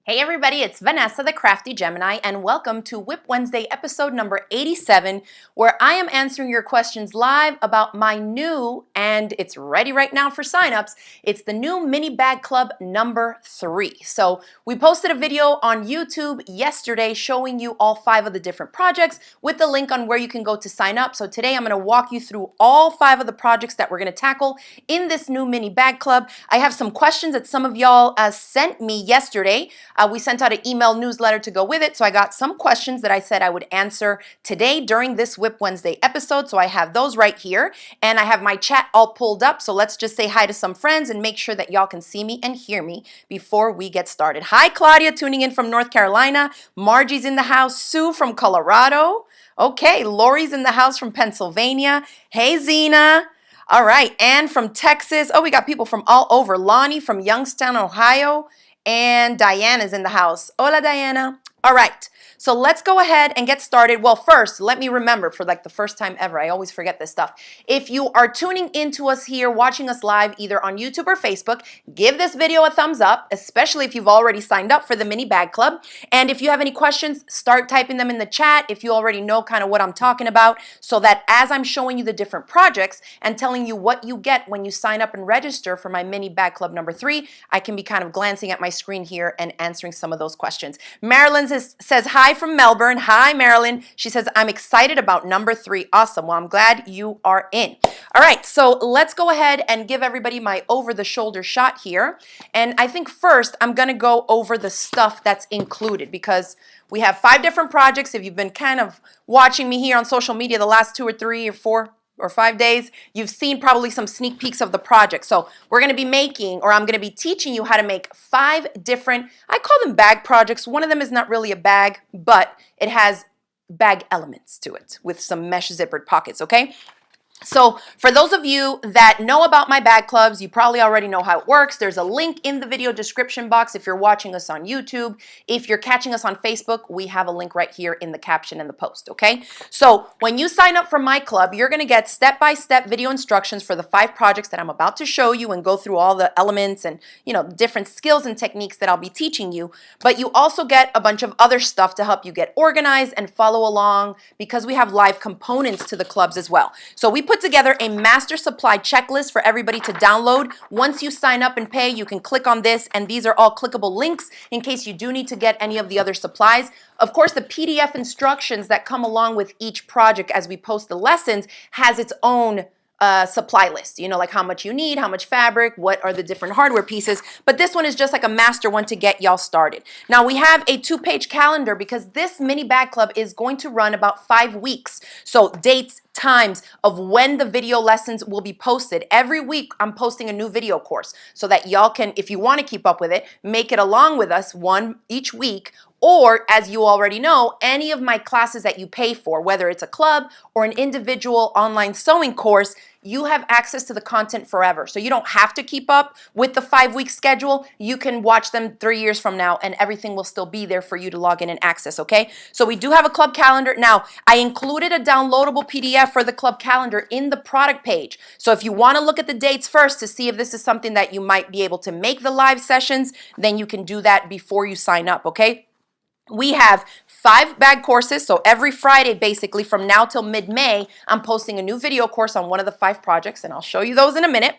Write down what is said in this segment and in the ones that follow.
Hey everybody, it's Vanessa, the Crafty Gemini, and welcome to WIP Wednesday episode number 87, where I am answering your questions live about my new, and it's ready right now for signups, it's the new mini bag club number 3. So we posted a video on YouTube yesterday showing you all 5 of the different projects with the link on where you can go to sign up. So today I'm going to walk you through all 5 of the projects that we're going to tackle in this new mini bag club. I have some questions that some of y'all sent me yesterday. We sent out an email newsletter to go with it, so I got some questions that I said I would answer today during this WIP Wednesday episode, so I have those right here, and I have my chat all pulled up, so let's just say hi to some friends and make sure that y'all can see me and hear me before we get started. Hi Claudia, tuning in from North Carolina. Margie's in the house. Sue from Colorado. Okay, Lori's in the house from Pennsylvania. Hey Zena. All right, Ann from Texas. Oh, we got people from all over. Lonnie from Youngstown, Ohio. And Diana's in the house. Hola, Diana. All right, so let's go ahead and get started. Well, first, let me remember for like the first time ever, I always forget this stuff. If you are tuning into us here, watching us live, either on YouTube or Facebook, give this video a thumbs up, especially if you've already signed up for the mini bag club. And if you have any questions, start typing them in the chat if you already know kind of what I'm talking about, so that as I'm showing you the different projects and telling you what you get when you sign up and register for my mini bag club number 3, I can be kind of glancing at my screen here and answering some of those questions. Marilyn says hi from Melbourne. Hi, Marilyn. She says, I'm excited about number 3. Awesome. Well, I'm glad you are in. All right, so let's go ahead and give everybody my over-the-shoulder shot here. And I think first I'm going to go over the stuff that's included, because we have 5 different projects. If you've been kind of watching me here on social media the last 2 or 3 or 4 or 5 days, you've seen probably some sneak peeks of the project. So we're going to be making, or I'm going to be teaching you how to make 5 different, I call them bag projects. One of them is not really a bag, but it has bag elements to it with some mesh zippered pockets, okay? So for those of you that know about my bag clubs, you probably already know how it works. There's a link in the video description box if you're watching us on YouTube. If you're catching us on Facebook, we have a link right here in the caption and the post, okay? So when you sign up for my club, you're going to get step-by-step video instructions for the 5 projects that I'm about to show you and go through all the elements and, you know, different skills and techniques that I'll be teaching you. But you also get a bunch of other stuff to help you get organized and follow along, because we have live components to the clubs as well. So we put together a master supply checklist for everybody to download. Once you sign up and pay, you can click on this, and these are all clickable links in case you do need to get any of the other supplies. Of course, the PDF instructions that come along with each project as we post the lessons has its own supply list, you know, like how much you need, how much fabric, what are the different hardware pieces. But this one is just like a master one to get y'all started. Now we have a 2-page calendar because this mini bag club is going to run about 5 weeks. So dates, times of when the video lessons will be posted. Every week I'm posting a new video course so that y'all can, if you want to keep up with it, make it along with us, one each week. Or, as you already know, any of my classes that you pay for, whether it's a club or an individual online sewing course, you have access to the content forever. So you don't have to keep up with the 5-week schedule. You can watch them 3 years from now and everything will still be there for you to log in and access, okay? So we do have a club calendar. Now, I included a downloadable PDF for the club calendar in the product page. So if you want to look at the dates first to see if this is something that you might be able to make the live sessions, then you can do that before you sign up, okay? We have 5 bag courses, so every Friday basically from now till mid-May, I'm posting a new video course on one of the 5 projects, and I'll show you those in a minute.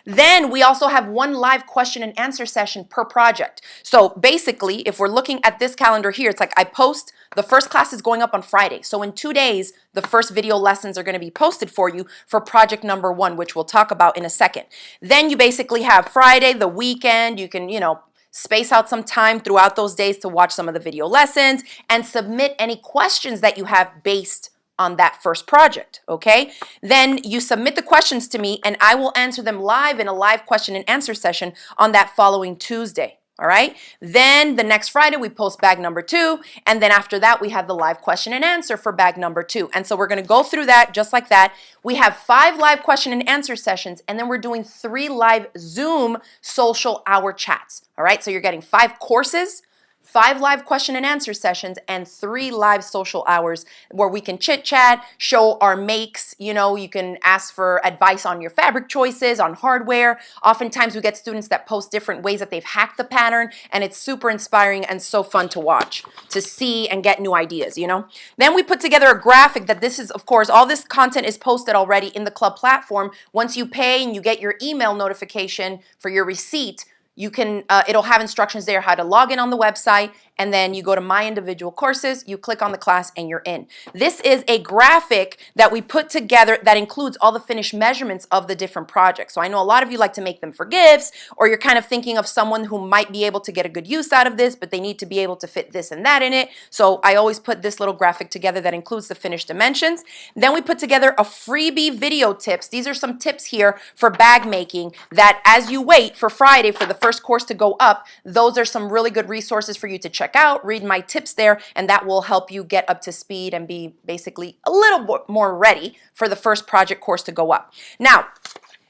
Then we also have 1 live question and answer session per project. So basically, if we're looking at this calendar here, it's like I post, the first class is going up on Friday. So in 2 days, the first video lessons are going to be posted for you for project number 1, which we'll talk about in a second. Then you basically have Friday, the weekend, you can, you know, space out some time throughout those days to watch some of the video lessons and submit any questions that you have based on that first project, okay? Then you submit the questions to me and I will answer them live in a live question and answer session on that following Tuesday. All right, then the next Friday we post bag number 2, and then after that we have the live question and answer for bag number 2. And so we're going to go through that just like that. We have 5 live question and answer sessions, and then we're doing 3 live Zoom social hour chats. All right, so you're getting 5 courses, 5 live question and answer sessions, and 3 live social hours where we can chit chat, show our makes. You know, you can ask for advice on your fabric choices, on hardware. Oftentimes we get students that post different ways that they've hacked the pattern, and it's super inspiring and so fun to watch, to see and get new ideas, you know. Then we put together a graphic that this is, of course, all this content is posted already in the club platform. Once you pay and you get your email notification for your receipt, you can, it'll have instructions there how to log in on the website, and then you go to My Individual Courses, you click on the class, and you're in. This is a graphic that we put together that includes all the finished measurements of the different projects. So I know a lot of you like to make them for gifts, or you're kind of thinking of someone who might be able to get a good use out of this, but they need to be able to fit this and that in it. So I always put this little graphic together that includes the finished dimensions. Then we put together a freebie video tips. These are some tips here for bag making that as you wait for Friday for the first course to go up, those are some really good resources for you to check out. Read my tips there, and that will help you get up to speed and be basically a little more ready for the first project course to go up. Now,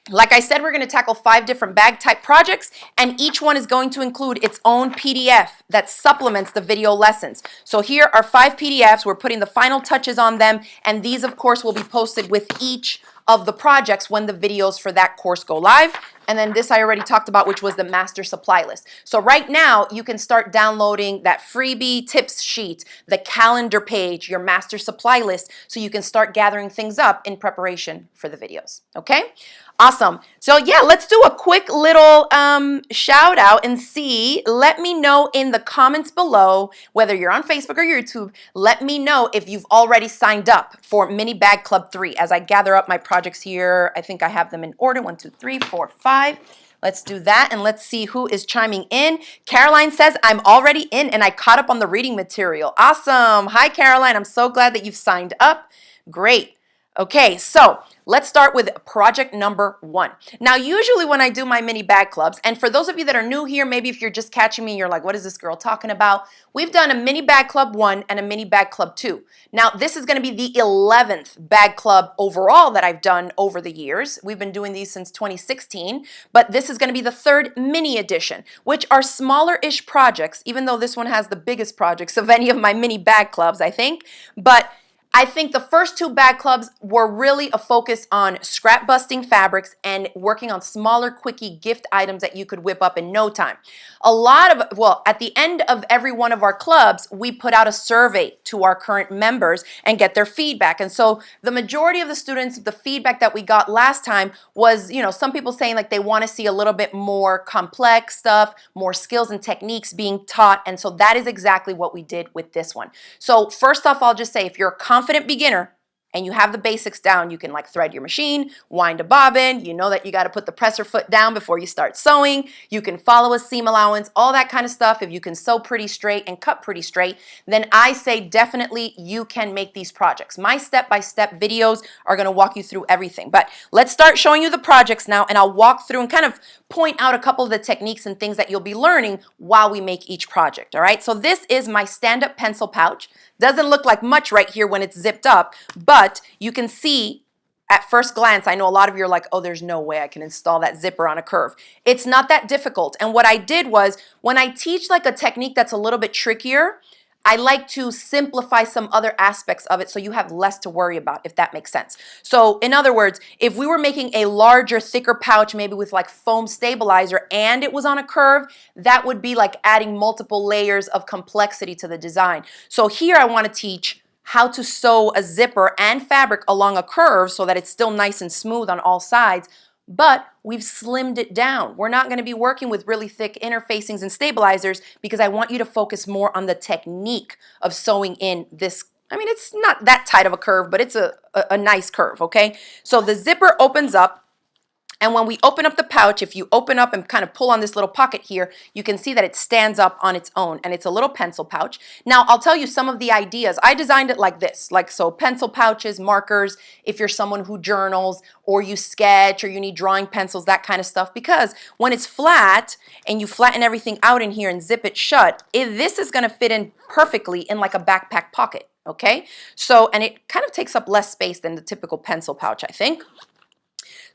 like I said, we're going to tackle 5 different bag type projects, and each one is going to include its own PDF that supplements the video lessons. So here are 5 PDFs. We're putting the final touches on them, and these, of course, will be posted with each of the projects when the videos for that course go live. And then this I already talked about, which was the master supply list. So right now you can start downloading that freebie tips sheet, the calendar page, your master supply list, so you can start gathering things up in preparation for the videos. Okay? Awesome. So yeah, let's do a quick little shout out and see. Let me know in the comments below, whether you're on Facebook or YouTube, let me know if you've already signed up for Mini Bag Club 3. As I gather up my projects here, I think I have them in order. 1, 2, 3, 4, 5. Let's do that, and let's see who is chiming in. Caroline says, I'm already in and I caught up on the reading material. Awesome. Hi, Caroline. I'm so glad that you've signed up. Great. Okay, so let's start with project number 1. Now, usually when I do my mini bag clubs, and for those of you that are new here, maybe if you're just catching me, you're like, what is this girl talking about? We've done a mini bag club 1 and a mini bag club 2. Now, this is going to be the 11th bag club overall that I've done over the years. We've been doing these since 2016, but this is going to be the 3rd mini edition, which are smaller-ish projects, even though this one has the biggest projects of any of my mini bag clubs, I think. But I think the first 2 bag clubs were really a focus on scrap busting fabrics and working on smaller, quickie gift items that you could whip up in no time. At the end of every one of our clubs, we put out a survey to our current members and get their feedback. And so the majority of the students, the feedback that we got last time was, you know, some people saying like they want to see a little bit more complex stuff, more skills and techniques being taught. And so that is exactly what we did with this one. So first off, I'll just say if you're a confident beginner and you have the basics down, you can like thread your machine, wind a bobbin, you know that you got to put the presser foot down before you start sewing, you can follow a seam allowance, all that kind of stuff. If you can sew pretty straight and cut pretty straight, then I say definitely you can make these projects. My step-by-step videos are going to walk you through everything. But let's start showing you the projects now, and I'll walk through and kind of point out a couple of the techniques and things that you'll be learning while we make each project. All right, so this is my stand-up pencil pouch. Doesn't look like much right here when it's zipped up, but you can see at first glance, I know a lot of you are like, oh, there's no way I can install that zipper on a curve. It's not that difficult. And what I did was, when I teach like a technique that's a little bit trickier, I like to simplify some other aspects of it so you have less to worry about, if that makes sense. So in other words, if we were making a larger, thicker pouch, maybe with like foam stabilizer, and it was on a curve, that would be like adding multiple layers of complexity to the design. So here I want to teach how to sew a zipper and fabric along a curve so that it's still nice and smooth on all sides, but we've slimmed it down. We're not going to be working with really thick interfacings and stabilizers because I want you to focus more on the technique of sewing in this. I mean, it's not that tight of a curve, but it's a nice curve, okay? So the zipper opens up. And when we open up the pouch, if you open up and kind of pull on this little pocket here, you can see that it stands up on its own, and it's a little pencil pouch. Now, I'll tell you some of the ideas. I designed it like this, like so pencil pouches, markers, if you're someone who journals or you sketch or you need drawing pencils, that kind of stuff, because when it's flat and you flatten everything out in here and zip it shut, this is going to fit in perfectly in like a backpack pocket, okay? So, and it kind of takes up less space than the typical pencil pouch, I think.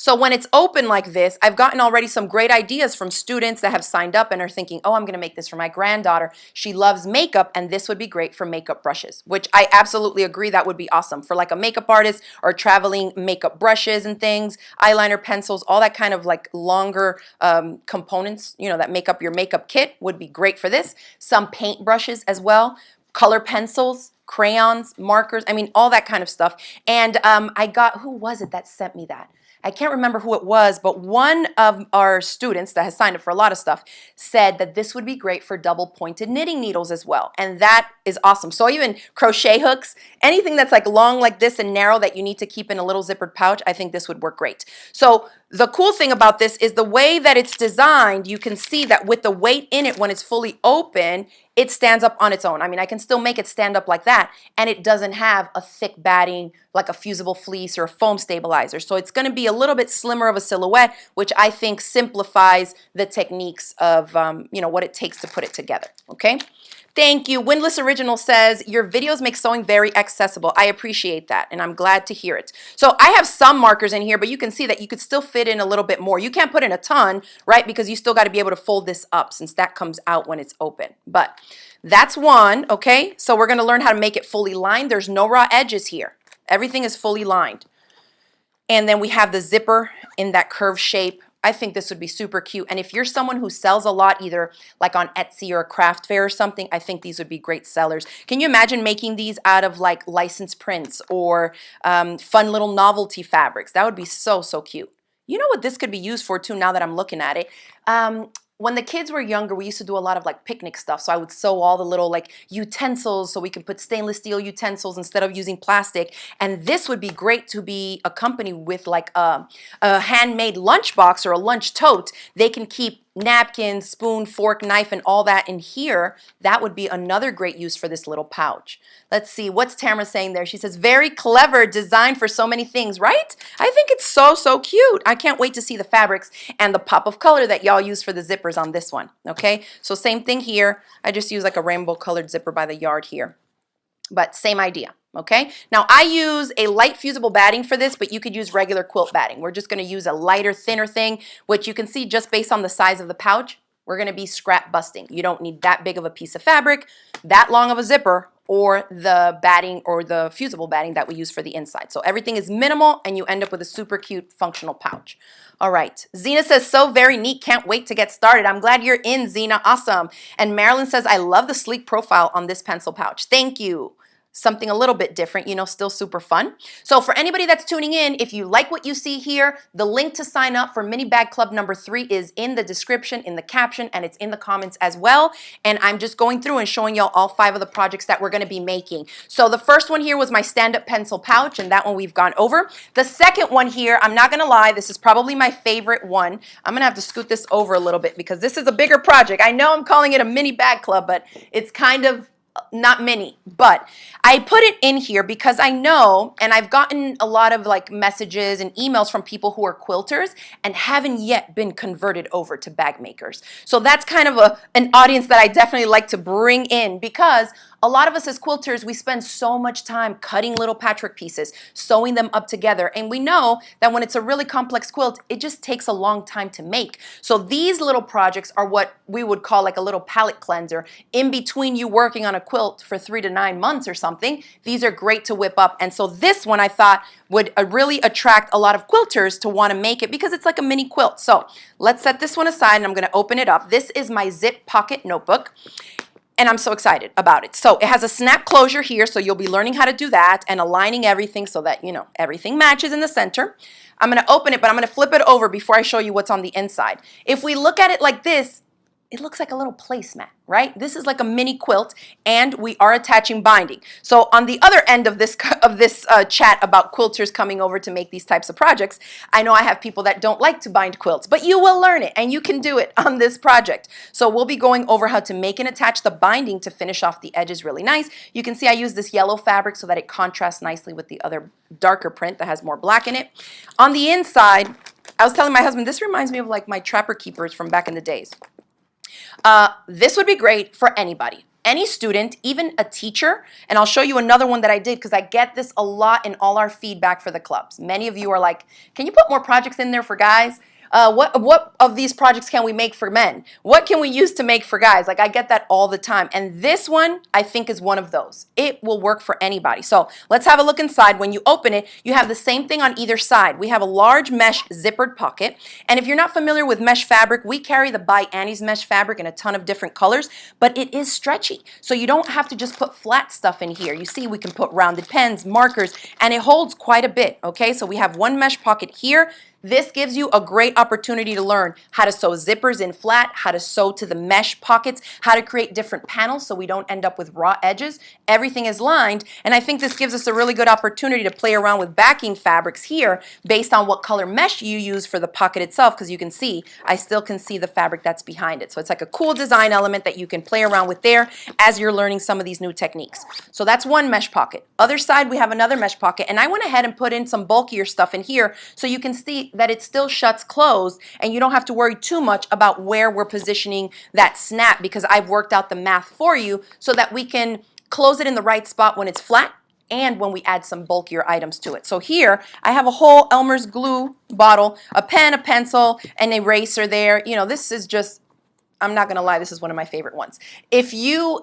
So when it's open like this, I've gotten already some great ideas from students that have signed up and are thinking, oh, I'm going to make this for my granddaughter. She loves makeup, and this would be great for makeup brushes, which I absolutely agree that would be awesome for like a makeup artist or traveling makeup brushes and things, eyeliner, pencils, all that kind of like longer components, you know, that make up your makeup kit would be great for this. Some paint brushes as well, color pencils, crayons, markers, I mean, all that kind of stuff. And I got, who was it that sent me that? I can't remember who it was, but one of our students that has signed up for a lot of stuff said that this would be great for double pointed knitting needles as well. And that is awesome. So even crochet hooks, anything that's like long like this and narrow that you need to keep in a little zippered pouch, I think this would work great. So the cool thing about this is the way that it's designed, you can see that with the weight in it when it's fully open, it stands up on its own. I mean, I can still make it stand up like that, and it doesn't have a thick batting like a fusible fleece or a foam stabilizer. So it's going to be a little bit slimmer of a silhouette, which I think simplifies the techniques of, you know, what it takes to put it together, okay? Thank you. Windless Original says, your videos make sewing very accessible. I appreciate that, and I'm glad to hear it. So I have some markers in here, but you can see that you could still fit in a little bit more. You can't put in a ton, right, because you still got to be able to fold this up since that comes out when it's open. But that's one, okay? So we're going to learn how to make it fully lined. There's no raw edges here. Everything is fully lined. And then we have the zipper in that curved shape. I think this would be super cute. And if you're someone who sells a lot, either like on Etsy or a craft fair or something, I think these would be great sellers. Can you imagine making these out of like licensed prints or fun little novelty fabrics? That would be so, so cute. You know what this could be used for too, now that I'm looking at it? When the kids were younger, we used to do a lot of like picnic stuff. So I would sew all the little like utensils so we can put stainless steel utensils instead of using plastic. And this would be great to be accompanied with like a handmade lunchbox or a lunch tote. They can keep napkins, spoon, fork, knife, and all that in here. That would be another great use for this little pouch. Let's see, what's Tamara saying there? She says, very clever design for so many things, right? I think it's so, so cute. I can't wait to see the fabrics and the pop of color that y'all use for the zippers on this one, okay? So same thing here. I just use like a rainbow colored zipper by the yard here, but same idea. Okay, now I use a light fusible batting for this, but you could use regular quilt batting. We're just going to use a lighter, thinner thing, which you can see just based on the size of the pouch, we're going to be scrap busting. You don't need that big of a piece of fabric, that long of a zipper, or the batting or the fusible batting that we use for the inside. So everything is minimal and you end up with a super cute functional pouch. All right, Zena says, so very neat, can't wait to get started. I'm glad you're in, Zena, awesome. And Marilyn says, I love the sleek profile on this pencil pouch. Thank you. Something a little bit different, you know, still super fun. So for anybody that's tuning in, if you like what you see here, the link to sign up for Mini Bag Club number 3 is in the description, in the caption, and it's in the comments as well. And I'm just going through and showing y'all all 5 of the projects that we're going to be making. So the first one here was my stand-up pencil pouch, and that one we've gone over. The second one here, I'm not going to lie, this is probably my favorite one. I'm going to have to scoot this over a little bit because this is a bigger project. I know I'm calling it a Mini Bag Club, but it's kind of not many, but I put it in here because I know, and I've gotten a lot of like messages and emails from people who are quilters and haven't yet been converted over to bag makers. So that's kind of an audience that I definitely like to bring in, because a lot of us as quilters, we spend so much time cutting little patchwork pieces, sewing them up together. And we know that when it's a really complex quilt, it just takes a long time to make. So these little projects are what we would call like a little palette cleanser. In between you working on a quilt for 3 to 9 months or something, these are great to whip up. And so this one I thought would really attract a lot of quilters to want to make it because it's like a mini quilt. So let's set this one aside and I'm going to open it up. This is my zip pocket notebook. And I'm so excited about it. So it has a snap closure here, so you'll be learning how to do that and aligning everything so that, you know, everything matches in the center. I'm going to open it, but I'm going to flip it over before I show you what's on the inside. If we look at it like this, it looks like a little placemat, right? This is like a mini quilt, and we are attaching binding. So on the other end of this chat about quilters coming over to make these types of projects, I know I have people that don't like to bind quilts, but you will learn it, and you can do it on this project. So we'll be going over how to make and attach the binding to finish off the edges really nice. You can see I use this yellow fabric so that it contrasts nicely with the other darker print that has more black in it. On the inside, I was telling my husband, this reminds me of like my Trapper Keepers from back in the days. This would be great for anybody. Any student, even a teacher, and I'll show you another one that I did because I get this a lot in all our feedback for the clubs. Many of you are like, can you put more projects in there for guys? What of these projects can we make for men? What can we use to make for guys? Like I get that all the time. And this one I think is one of those. It will work for anybody. So let's have a look inside. When you open it, you have the same thing on either side. We have a large mesh zippered pocket. And if you're not familiar with mesh fabric, we carry the By Annie's mesh fabric in a ton of different colors, but it is stretchy. So you don't have to just put flat stuff in here. You see we can put rounded pens, markers, and it holds quite a bit. Okay, so we have one mesh pocket here. This gives you a great opportunity to learn how to sew zippers in flat, how to sew to the mesh pockets, how to create different panels so we don't end up with raw edges. Everything is lined, and I think this gives us a really good opportunity to play around with backing fabrics here based on what color mesh you use for the pocket itself, because you can see, I still can see the fabric that's behind it. So it's like a cool design element that you can play around with there as you're learning some of these new techniques. So that's one mesh pocket. Other side, we have another mesh pocket, and I went ahead and put in some bulkier stuff in here so you can see that it still shuts closed and you don't have to worry too much about where we're positioning that snap, because I've worked out the math for you so that we can close it in the right spot when it's flat and when we add some bulkier items to it. So here I have a whole Elmer's glue bottle, a pen, a pencil, an eraser there. You know, this is just, I'm not gonna lie, this is one of my favorite ones. If you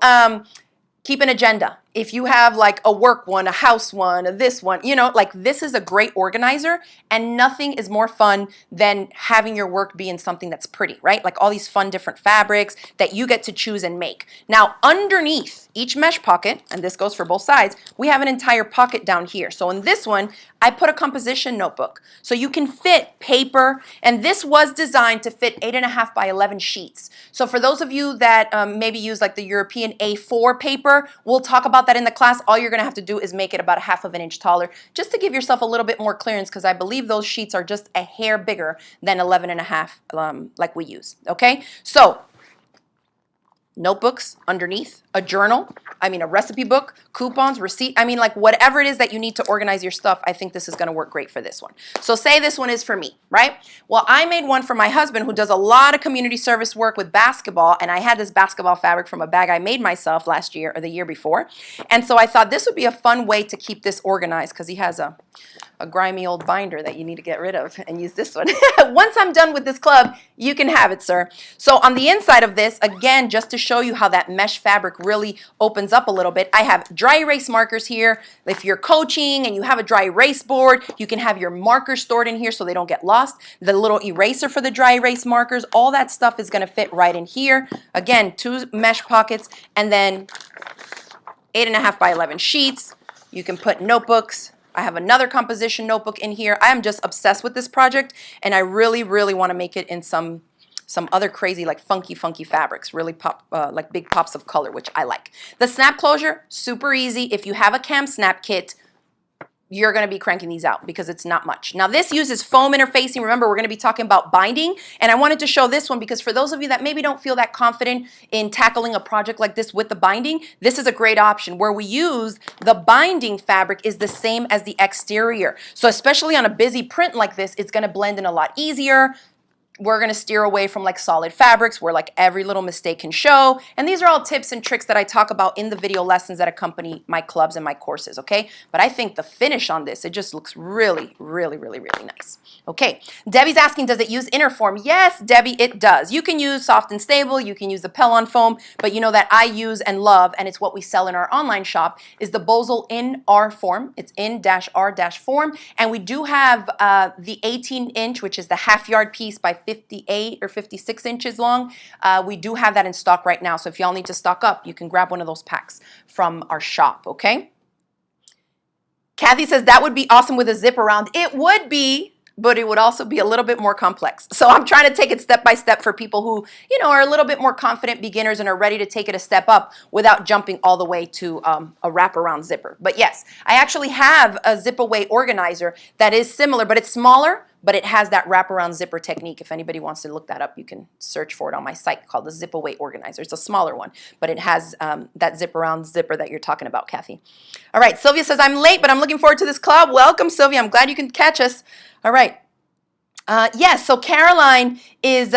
keep an agenda, if you have like a work one, a house one, a this one, you know, like this is a great organizer, and nothing is more fun than having your work be in something that's pretty, right? Like all these fun different fabrics that you get to choose and make. Now underneath each mesh pocket, and this goes for both sides, we have an entire pocket down here. So in this one, I put a composition notebook. So you can fit paper, and this was designed to fit 8.5 by 11 sheets. So for those of you that maybe use like the European A4 paper, we'll talk about that in the class. All you're gonna have to do is make it about 1/2 inch taller, just to give yourself a little bit more clearance, because I believe those sheets are just a hair bigger than 11.5 like we use, okay? So notebooks underneath, a journal, I mean a recipe book, coupons, receipt, I mean like whatever it is that you need to organize your stuff, I think this is gonna work great for this one. So say this one is for me, right? Well, I made one for my husband who does a lot of community service work with basketball, and I had this basketball fabric from a bag I made myself last year or the year before. And so I thought this would be a fun way to keep this organized, because he has a grimy old binder that you need to get rid of and use this one. Once I'm done with this club, you can have it, sir. So on the inside of this, again, just to show you how that mesh fabric really opens up a little bit, I have dry erase markers here. If you're coaching and you have a dry erase board, you can have your markers stored in here so they don't get lost. The little eraser for the dry erase markers, all that stuff is gonna fit right in here. Again, 2 mesh pockets, and then 8.5 by 11 sheets. You can put notebooks. I have another composition notebook in here. I am just obsessed with this project, and I really, really want to make it in some other crazy, like funky fabrics, really pop, like big pops of color, which I like. The snap closure, super easy. If you have a cam snap kit, you're going to be cranking these out because it's not much. Now this uses foam interfacing. Remember, we're going to be talking about binding, and I wanted to show this one because for those of you that maybe don't feel that confident in tackling a project like this with the binding, this is a great option. Where we use the binding fabric is the same as the exterior. So especially on a busy print like this, it's going to blend in a lot easier. We're going to steer away from like solid fabrics where like every little mistake can show. And these are all tips and tricks that I talk about in the video lessons that accompany my clubs and my courses, okay? But I think the finish on this, it just looks really, really, really, really nice. Okay, Debbie's asking, does it use inner form? Yes, Debbie, it does. You can use soft and stable, you can use the Pellon foam, but you know that I use and love, and it's what we sell in our online shop, is the Bozal in R form. It's in-R-form, and we do have the 18-inch, which is the half-yard piece by 58 or 56 inches long. We do have that in stock right now, so if y'all need to stock up, you can grab one of those packs from our shop, okay? Kathy says that would be awesome with a zip around. It would be, but it would also be a little bit more complex. So I'm trying to take it step by step for people who, you know, are a little bit more confident beginners and are ready to take it a step up without jumping all the way to a wraparound zipper. But yes, I actually have a zip away organizer that is similar, but it's smaller, but it has that wraparound zipper technique. If anybody wants to look that up, you can search for it on my site called the Zip Away Organizer. It's a smaller one, but it has that zip around zipper that you're talking about, Kathy. All right, Sylvia says, I'm late, but I'm looking forward to this club. Welcome, Sylvia. I'm glad you can catch us. All right. Yes, so Caroline is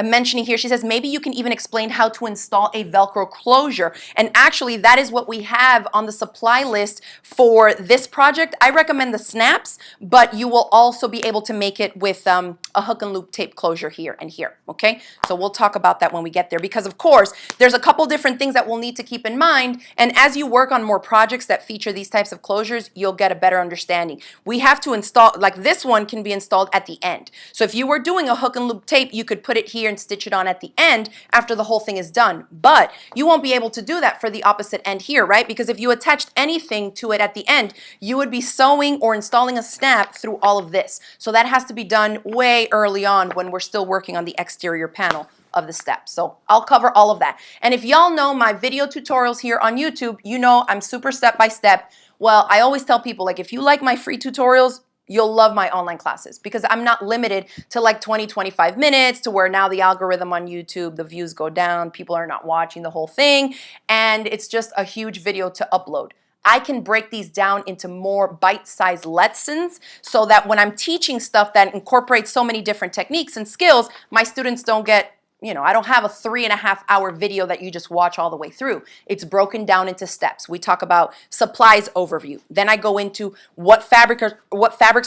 mentioning here, she says, maybe you can even explain how to install a Velcro closure. And actually, that is what we have on the supply list for this project. I recommend the snaps, but you will also be able to make it with a hook and loop tape closure here and here, okay? So we'll talk about that when we get there, because of course, there's a couple different things that we'll need to keep in mind. And as you work on more projects that feature these types of closures, you'll get a better understanding. We have to install, like this one can be installed at the end. So if you were doing a hook and loop tape, you could put it here and stitch it on at the end after the whole thing is done. But you won't be able to do that for the opposite end here, right? Because if you attached anything to it at the end, you would be sewing or installing a snap through all of this. So that has to be done way early on when we're still working on the exterior panel of the steps. So I'll cover all of that. And if y'all know my video tutorials here on YouTube, you know I'm super step by step. Well, I always tell people, like, if you like my free tutorials, you'll love my online classes, because I'm not limited to like 20, 25 minutes to where now the algorithm on YouTube, the views go down, people are not watching the whole thing, and it's just a huge video to upload. I can break these down into more bite-sized lessons so that when I'm teaching stuff that incorporates so many different techniques and skills, my students don't get, you know, I don't have a 3.5-hour video that you just watch all the way through. It's broken down into steps. We talk about supplies overview. Then I go into what fabrics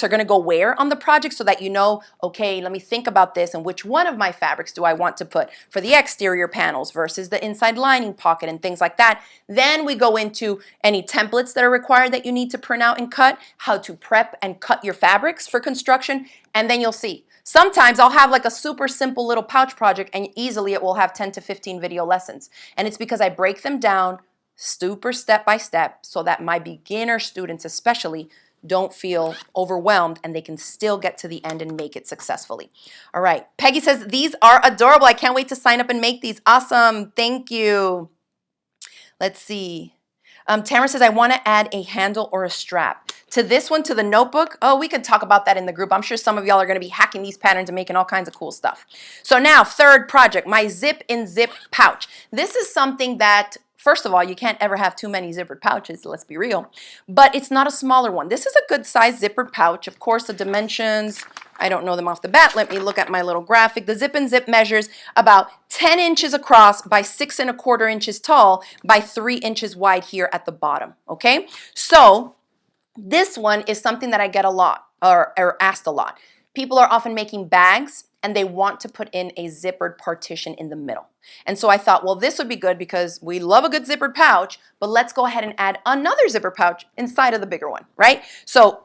are going to go where on the project, so that you know, okay, let me think about this and which one of my fabrics do I want to put for the exterior panels versus the inside lining pocket and things like that. Then we go into any templates that are required that you need to print out and cut, how to prep and cut your fabrics for construction, and then you'll see. Sometimes I'll have like a super simple little pouch project and easily it will have 10 to 15 video lessons. And it's because I break them down super step by step so that my beginner students especially don't feel overwhelmed and they can still get to the end and make it successfully. All right, Peggy says, these are adorable. I can't wait to sign up and make these. Awesome, thank you. Let's see. Tamara says, I want to add a handle or a strap to this one, to the notebook. Oh, we could talk about that in the group. I'm sure some of y'all are going to be hacking these patterns and making all kinds of cool stuff. So now, third project, my zip in zip pouch. This is something that, first of all, you can't ever have too many zippered pouches, let's be real. But it's not a smaller one. This is a good size zippered pouch. Of course, the dimensions, I don't know them off the bat. Let me look at my little graphic. The zip and zip measures about 10 inches across by 6¼ inches tall by 3 inches wide here at the bottom, okay? So this one is something that I get a lot, or asked a lot. People are often making bags and they want to put in a zippered partition in the middle. And so I thought, well, this would be good because we love a good zippered pouch, but let's go ahead and add another zipper pouch inside of the bigger one, right? So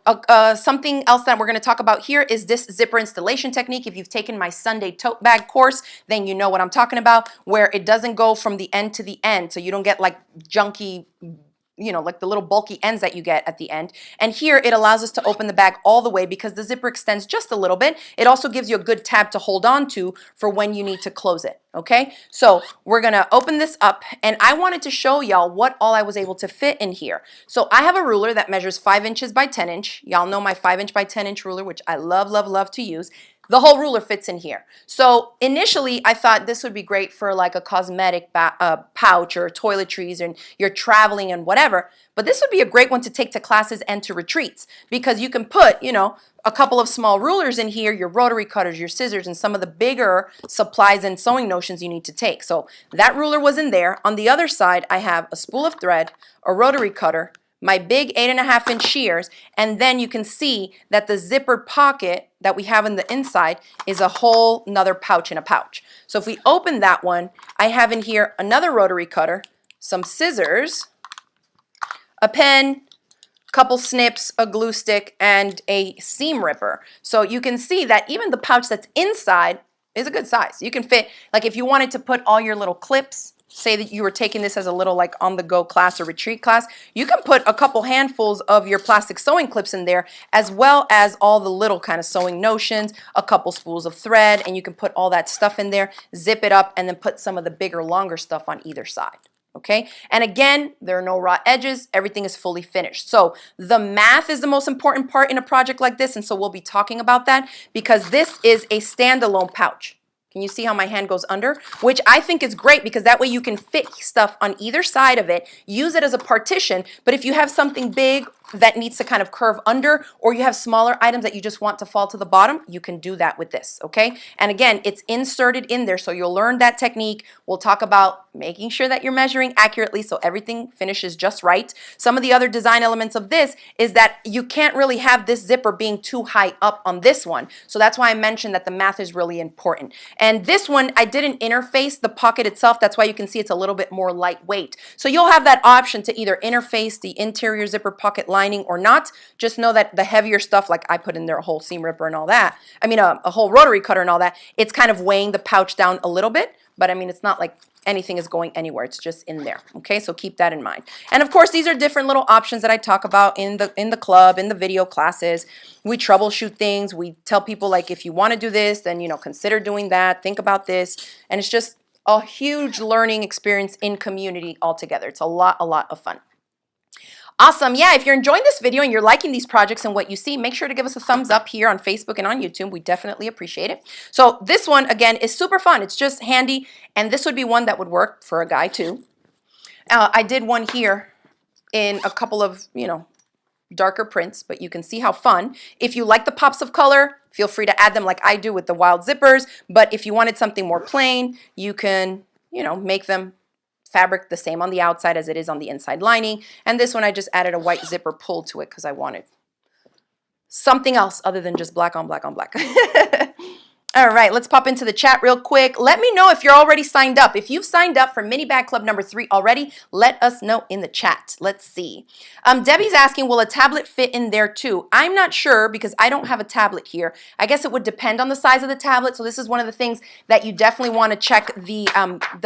something else that we're going to talk about here is this zipper installation technique. If you've taken my Sunday tote bag course, then you know what I'm talking about, where it doesn't go from the end to the end. So you don't get like junky, you know, like the little bulky ends that you get at the end. And here it allows us to open the bag all the way because the zipper extends just a little bit. It also gives you a good tab to hold on to for when you need to close it, okay? So we're gonna open this up, and I wanted to show y'all what all I was able to fit in here. So I have a ruler that measures 5 inches by 10 inch. Y'all know my 5 inch by 10 inch ruler, which I love, love, love to use. The whole ruler fits in here. So initially I thought this would be great for like a cosmetic pouch or toiletries, and you're traveling and whatever, but this would be a great one to take to classes and to retreats, because you can put, you know, a couple of small rulers in here, your rotary cutters, your scissors, and some of the bigger supplies and sewing notions you need to take. So that ruler was in there. On the other side, I have a spool of thread, a rotary cutter, my big 8.5 inch shears, and then you can see that the zippered pocket that we have in the inside is a whole nother pouch in a pouch. So if we open that one, I have in here another rotary cutter, some scissors, a pen, couple snips, a glue stick, and a seam ripper. So you can see that even the pouch that's inside is a good size. You can fit, like if you wanted to put all your little clips, say that you were taking this as a little like on-the-go class or retreat class, you can put a couple handfuls of your plastic sewing clips in there, as well as all the little kind of sewing notions, a couple spools of thread, and you can put all that stuff in there, zip it up, and then put some of the bigger, longer stuff on either side. Okay, and again, there are no raw edges, everything is fully finished. So the math is the most important part in a project like this, and so we'll be talking about that because this is a standalone pouch. Can you see how my hand goes under? Which I think is great because that way you can fit stuff on either side of it, use it as a partition. But if you have something big that needs to kind of curve under, or you have smaller items that you just want to fall to the bottom, you can do that with this, okay? And again, it's inserted in there, so you'll learn that technique. We'll talk about making sure that you're measuring accurately so everything finishes just right. Some of the other design elements of this is that you can't really have this zipper being too high up on this one. So that's why I mentioned that the math is really important. And this one, I didn't interface the pocket itself. That's why you can see it's a little bit more lightweight. So you'll have that option to either interface the interior zipper pocket lining or not. Just know that the heavier stuff, like I put in there a whole seam ripper and all that, I mean a whole rotary cutter and all that, it's kind of weighing the pouch down a little bit, but I mean it's not like anything is going anywhere. It's just in there. Okay, so keep that in mind. And of course, these are different little options that I talk about in the club, in the video classes. We troubleshoot things. We tell people like, if you want to do this, then consider doing that. Think about this, and it's just a huge learning experience in community altogether. It's a lot of fun. Awesome. Yeah, if you're enjoying this video and you're liking these projects and what you see, make sure to give us a thumbs up here on Facebook and on YouTube. We definitely appreciate it. So this one, again, is super fun. It's just handy, and this would be one that would work for a guy too. I did one here in a couple of, darker prints, but you can see how fun. If you like the pops of color, feel free to add them like I do with the wild zippers. But if you wanted something more plain, you can, make them fabric the same on the outside as it is on the inside lining. And this one I just added a white zipper pull to it because I wanted something else other than just black on black on black. All right, let's pop into the chat real quick. Let me know if you're already signed up. If you've signed up for Mini Bag Club number 3 already, let us know in the chat. Let's see. Debbie's asking, will a tablet fit in there too? I'm not sure because I don't have a tablet here. I guess it would depend on the size of the tablet. So this is one of the things that you definitely want to check the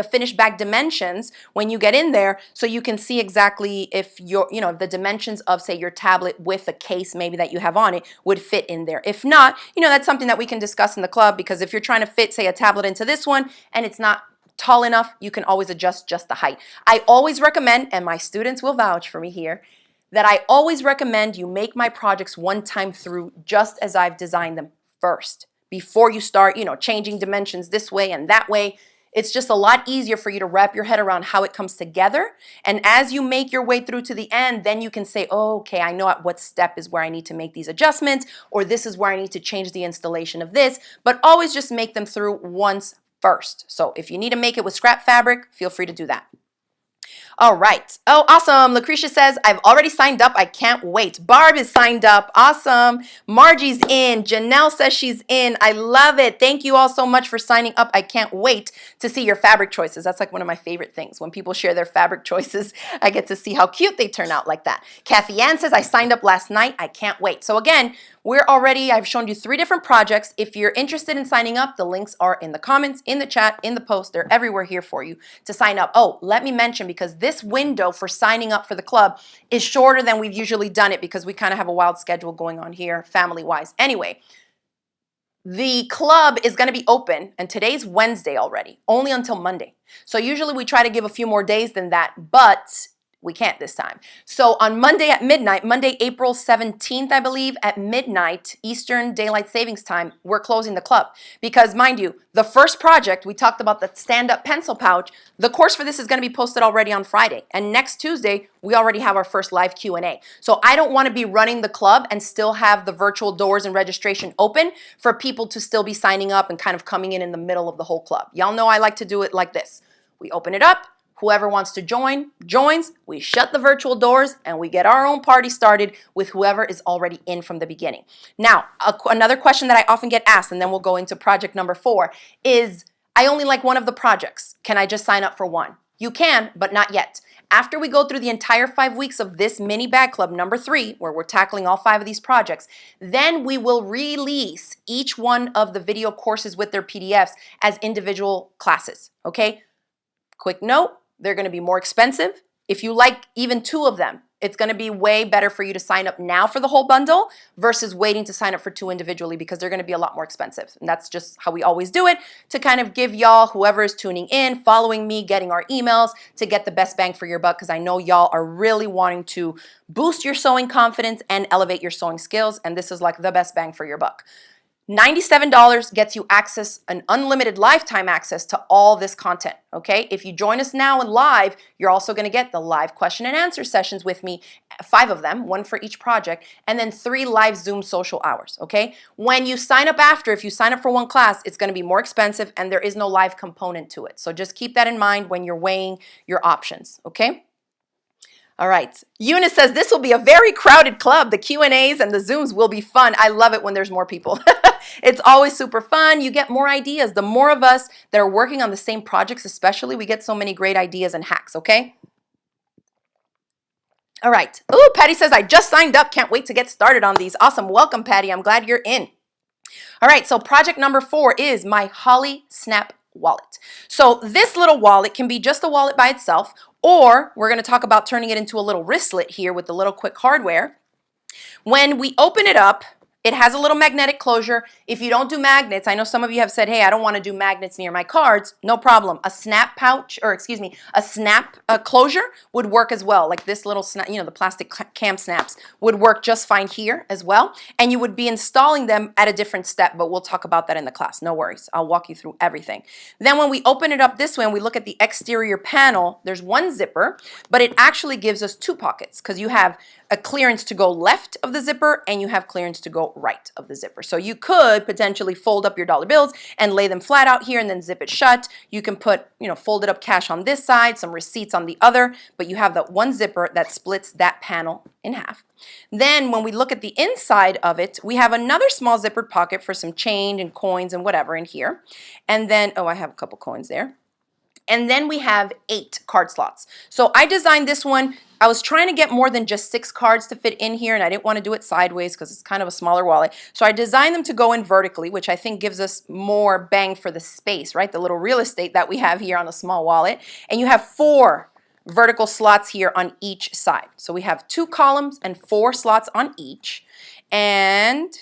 finished bag dimensions when you get in there, so you can see exactly if your, the dimensions of, say, your tablet with a case maybe that you have on it would fit in there. If not, that's something that we can discuss in the club, because if you're trying to fit, say, a tablet into this one and it's not tall enough, you can always adjust just the height. I always recommend, and my students will vouch for me here, that I always recommend you make my projects one time through just as I've designed them first, before you start, changing dimensions this way and that way. It's just a lot easier for you to wrap your head around how it comes together. And as you make your way through to the end, then you can say, oh, okay, I know at what step is where I need to make these adjustments, or this is where I need to change the installation of this, but always just make them through once first. So if you need to make it with scrap fabric, feel free to do that. All right. Oh, awesome. Lucretia says, I've already signed up. I can't wait. Barb is signed up. Awesome. Margie's in. Janelle says she's in. I love it. Thank you all so much for signing up. I can't wait to see your fabric choices. That's like one of my favorite things. When people share their fabric choices, I get to see how cute they turn out like that. Kathy Ann says, I signed up last night. I can't wait. So again, I've shown you 3 different projects. If you're interested in signing up, the links are in the comments, in the chat, in the post. They're everywhere here for you to sign up. Oh, let me mention, because this window for signing up for the club is shorter than we've usually done it, because we kind of have a wild schedule going on here family-wise. Anyway, the club is going to be open, and today's Wednesday already, only until Monday. So usually we try to give a few more days than that, but we can't this time. So on Monday at midnight, Monday, April 17th, I believe, at midnight, Eastern Daylight Savings Time, we're closing the club. Because mind you, the first project, we talked about the stand-up pencil pouch, the course for this is going to be posted already on Friday. And next Tuesday, we already have our first live Q&A. So I don't want to be running the club and still have the virtual doors and registration open for people to still be signing up and kind of coming in the middle of the whole club. Y'all know I like to do it like this. We open it up. Whoever wants to join, joins. We shut the virtual doors and we get our own party started with whoever is already in from the beginning. Now, another question that I often get asked, and then we'll go into project number 4, is I only like one of the projects. Can I just sign up for one? You can, but not yet. After we go through the entire 5 weeks of this mini bag club number 3, where we're tackling all 5 of these projects, then we will release each one of the video courses with their PDFs as individual classes, okay? Quick note. They're going to be more expensive. If you like even 2 of them, it's going to be way better for you to sign up now for the whole bundle versus waiting to sign up for 2 individually, because they're going to be a lot more expensive. And that's just how we always do it, to kind of give y'all, whoever is tuning in, following me, getting our emails, to get the best bang for your buck, because I know y'all are really wanting to boost your sewing confidence and elevate your sewing skills, and this is like the best bang for your buck. $97 gets you access, an unlimited lifetime access to all this content, okay? If you join us now and live, you're also gonna get the live question and answer sessions with me, 5 of them, 1 for each project, and then 3 live Zoom social hours, okay? When you sign up after, if you sign up for 1 class, it's gonna be more expensive and there is no live component to it. So just keep that in mind when you're weighing your options, okay? All right, Eunice says this will be a very crowded club. The Q&As and the Zooms will be fun. I love it when there's more people. It's always super fun. You get more ideas. The more of us that are working on the same projects especially, we get so many great ideas and hacks, okay? All right. Oh, Patty says, I just signed up. Can't wait to get started on these. Awesome. Welcome, Patty. I'm glad you're in. All right, so project number 4 is my Holly Snap wallet. So this little wallet can be just a wallet by itself, or we're going to talk about turning it into a little wristlet here with the little quick hardware. When we open it up, it has a little magnetic closure. If you don't do magnets, I know some of you have said, hey, I don't want to do magnets near my cards. No problem. A snap pouch, or excuse me, a snap closure would work as well. Like this little snap, you know, the plastic cam snaps would work just fine here as well. And you would be installing them at a different step, but we'll talk about that in the class. No worries. I'll walk you through everything. Then when we open it up this way and we look at the exterior panel, there's 1 zipper, but it actually gives us 2 pockets because you have a clearance to go left of the zipper and you have clearance to go right of the zipper. So you could potentially fold up your dollar bills and lay them flat out here and then zip it shut. You can put, you know, folded up cash on this side, some receipts on the other, but you have that 1 zipper that splits that panel in half. Then when we look at the inside of it, we have another small zippered pocket for some change and coins and whatever in here. And then, oh, I have a couple coins there. And then we have 8 card slots. So I designed this one. I was trying to get more than just 6 cards to fit in here, and I didn't want to do it sideways because it's kind of a smaller wallet. So I designed them to go in vertically, which I think gives us more bang for the space, right? The little real estate that we have here on a small wallet. And you have 4 vertical slots here on each side. So we have 2 columns and 4 slots on each. And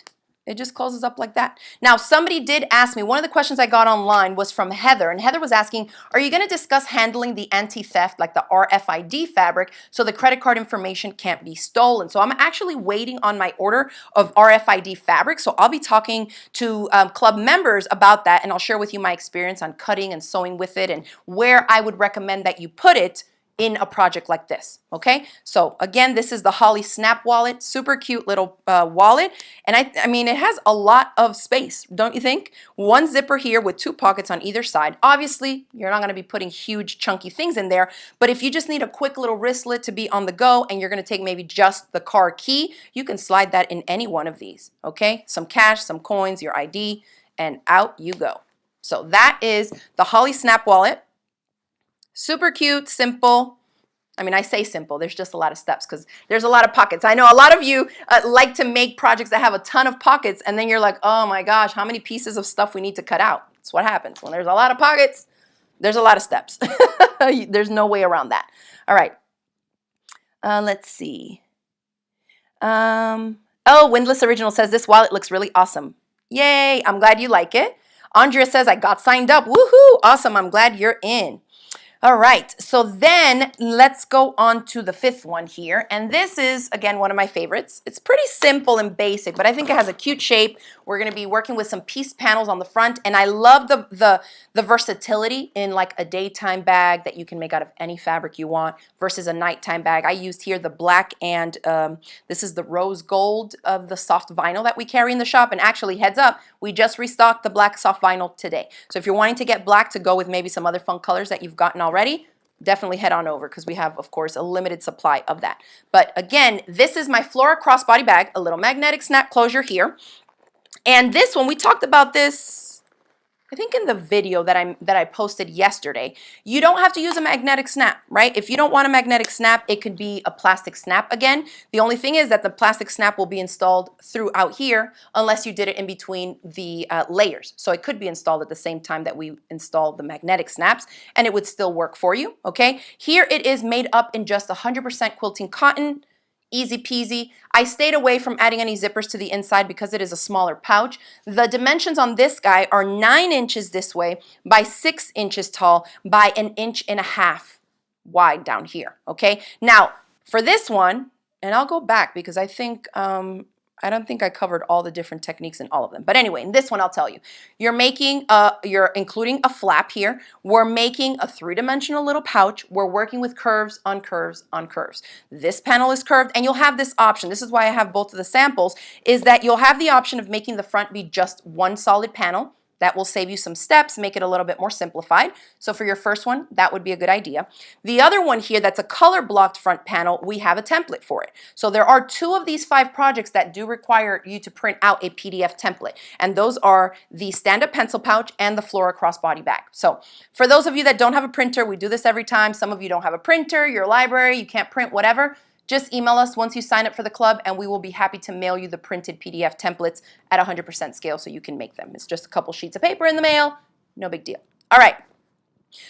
it just closes up like that. Now, somebody did ask me, one of the questions I got online was from Heather, and Heather was asking, are you going to discuss handling the anti-theft, like the RFID fabric, so the credit card information can't be stolen? So I'm actually waiting on my order of RFID fabric, so I'll be talking to club members about that, and I'll share with you my experience on cutting and sewing with it and where I would recommend that you put it in a project like this, okay? So again, this is the Holly Snap wallet, super cute little wallet, and I mean, it has a lot of space, don't you think? 1 zipper here with 2 pockets on either side. Obviously, you're not gonna be putting huge chunky things in there, but if you just need a quick little wristlet to be on the go and you're gonna take maybe just the car key, you can slide that in any one of these, okay? Some cash, some coins, your ID, and out you go. So that is the Holly Snap wallet. Super cute, simple. I mean, I say simple, there's just a lot of steps because there's a lot of pockets. I know a lot of you like to make projects that have a ton of pockets, and then you're like, oh my gosh, how many pieces of stuff we need to cut out? That's what happens. When there's a lot of pockets, there's a lot of steps. There's no way around that. All right. Let's see. Oh, Windless Original says this wallet looks really awesome. Yay, I'm glad you like it. Andrea says, I got signed up. Woohoo, awesome, I'm glad you're in. All right, so then let's go on to the 5th one here. And this is, again, one of my favorites. It's pretty simple and basic, but I think it has a cute shape. We're gonna be working with some piece panels on the front, and I love the versatility in like a daytime bag that you can make out of any fabric you want versus a nighttime bag. I used here the black and this is the rose gold of the soft vinyl that we carry in the shop. And actually, heads up, we just restocked the black soft vinyl today. So if you're wanting to get black to go with maybe some other fun colors that you've gotten already, definitely head on over because we have, of course, a limited supply of that. But again, this is my Flora Crossbody Bag, a little magnetic snap closure here. And this one, we talked about this, I think in the video that I posted yesterday. You don't have to use a magnetic snap, right? If you don't want a magnetic snap, it could be a plastic snap again. The only thing is that the plastic snap will be installed throughout here unless you did it in between the layers. So it could be installed at the same time that we install the magnetic snaps, and it would still work for you, okay? Here it is made up in just 100% quilting cotton. Easy peasy. I stayed away from adding any zippers to the inside because it is a smaller pouch. The dimensions on this guy are 9 inches this way by 6 inches tall by 1.5 inches wide down here, okay? Now, for this one, and I'll go back because I think I I don't think I covered all the different techniques in all of them. But anyway, in this one, I'll tell you. You're making, you're including a flap here. We're making a three-dimensional little pouch. We're working with curves on curves on curves. This panel is curved, and you'll have this option. This is why I have both of the samples, is that you'll have the option of making the front be just one solid panel. That will save you some steps, make it a little bit more simplified. So for your first one, that would be a good idea. The other one here that's a color blocked front panel, we have a template for it. So there are 2 of these 5 projects that do require you to print out a PDF template. And those are the stand-up pencil pouch and the Flora Crossbody Bag. So for those of you that don't have a printer, we do this every time. Some of you don't have a printer, your library, you can't print, whatever. Just email us once you sign up for the club, and we will be happy to mail you the printed PDF templates at 100% scale so you can make them. It's just a couple sheets of paper in the mail, no big deal. All right,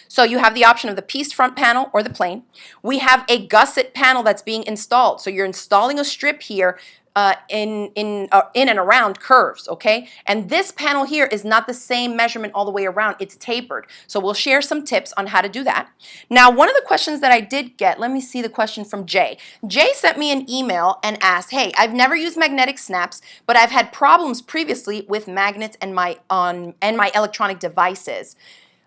so you have the option of the pieced front panel or the plain. We have a gusset panel that's being installed. So you're installing a strip here in and around curves, okay? And this panel here is not the same measurement all the way around. It's tapered. So we'll share some tips on how to do that. Now, one of the questions that I did get, let me see the question from Jay. Jay sent me an email and asked, hey, I've never used magnetic snaps, but I've had problems previously with magnets and my electronic devices.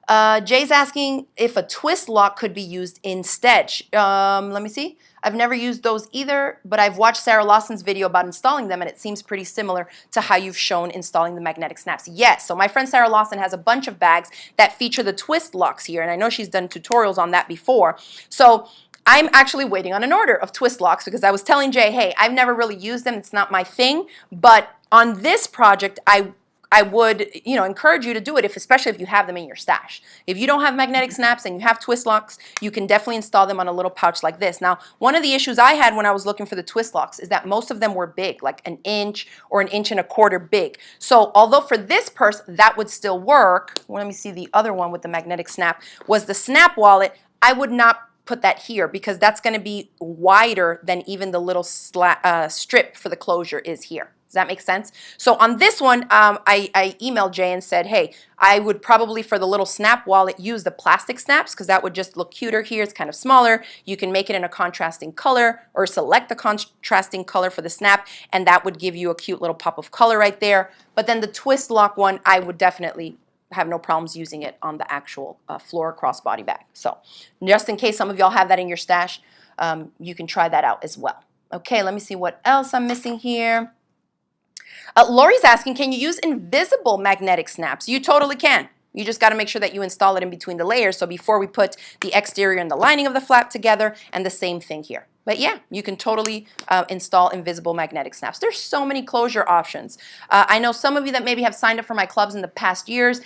Jay's asking if a twist lock could be used instead. Let me see. I've never used those either, but I've watched Sarah Lawson's video about installing them, and it seems pretty similar to how you've shown installing the magnetic snaps. Yes, so my friend Sarah Lawson has a bunch of bags that feature the twist locks here, and I know she's done tutorials on that before. So I'm actually waiting on an order of twist locks because I was telling Jay, hey, I've never really used them. It's not my thing, but on this project, I would, encourage you to do it, especially if you have them in your stash. If you don't have magnetic snaps and you have twist locks, you can definitely install them on a little pouch like this. Now, one of the issues I had when I was looking for the twist locks is that most of them were big, like 1 inch or 1.25 inches big. So although for this purse, that would still work, well, let me see the other one with the magnetic snap, was the snap wallet. I would not put that here because that's going to be wider than even the little strip for the closure is here. Does that make sense? So on this one, I emailed Jay and said, hey, I would probably for the little snap wallet use the plastic snaps because that would just look cuter here. It's kind of smaller. You can make it in a contrasting color or select the contrasting color for the snap, and that would give you a cute little pop of color right there. But then the twist lock one, I would definitely have no problems using it on the actual Flora Crossbody Bag. So just in case some of y'all have that in your stash, you can try that out as well. Okay, let me see what else I'm missing here. Lori's asking, can you use invisible magnetic snaps? You totally can. You just got to make sure that you install it in between the layers. So before we put the exterior and the lining of the flap together, and the same thing here. But yeah, you can totally install invisible magnetic snaps. There's so many closure options. I know some of you that maybe have signed up for my clubs in the past years,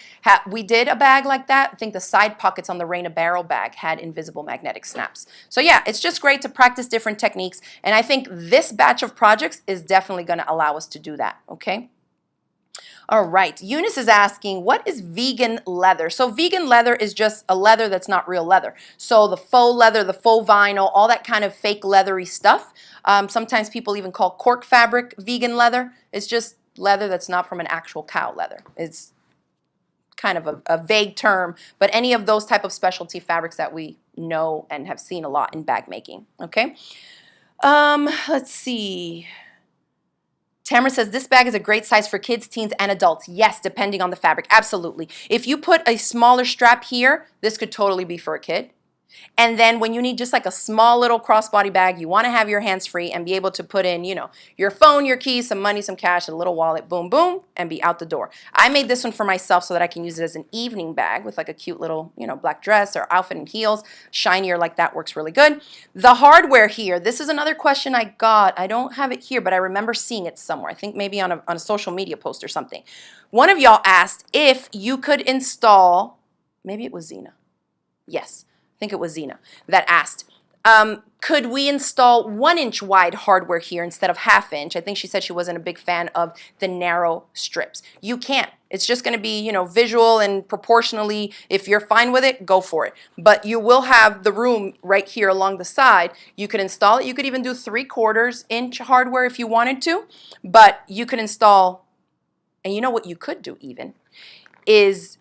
we did a bag like that. I think the side pockets on the Rain a Barrel bag had invisible magnetic snaps. So yeah, it's just great to practice different techniques. And I think this batch of projects is definitely going to allow us to do that, okay? All right, Eunice is asking, what is vegan leather? So vegan leather is just a leather that's not real leather. So the faux leather, the faux vinyl, all that kind of fake leathery stuff. Sometimes people even call cork fabric vegan leather. It's just leather that's not from an actual cow leather. It's kind of a vague term, but any of those type of specialty fabrics that we know and have seen a lot in bag making, okay? Let's see. Tamara says, this bag is a great size for kids, teens, and adults. Yes, depending on the fabric. Absolutely. If you put a smaller strap here, this could totally be for a kid. And then when you need just like a small little crossbody bag, you want to have your hands free and be able to put in, your phone, your keys, some money, some cash, a little wallet, boom, boom, and be out the door. I made this one for myself so that I can use it as an evening bag with like a cute little, black dress or outfit and heels. Shinier like that works really good. The hardware here, this is another question I got. I don't have it here, but I remember seeing it somewhere. I think maybe on a social media post or something. One of y'all asked if you could install, maybe it was Zena. Yes. I think it was Zena that asked, could we install 1 inch wide hardware here instead of 1/2 inch? I think she said she wasn't a big fan of the narrow strips. You can. It's just going to be, visual and proportionally, if you're fine with it, go for it. But you will have the room right here along the side. You could install it. You could even do 3/4 inch hardware if you wanted to, but you could install, and you know what you could do even, is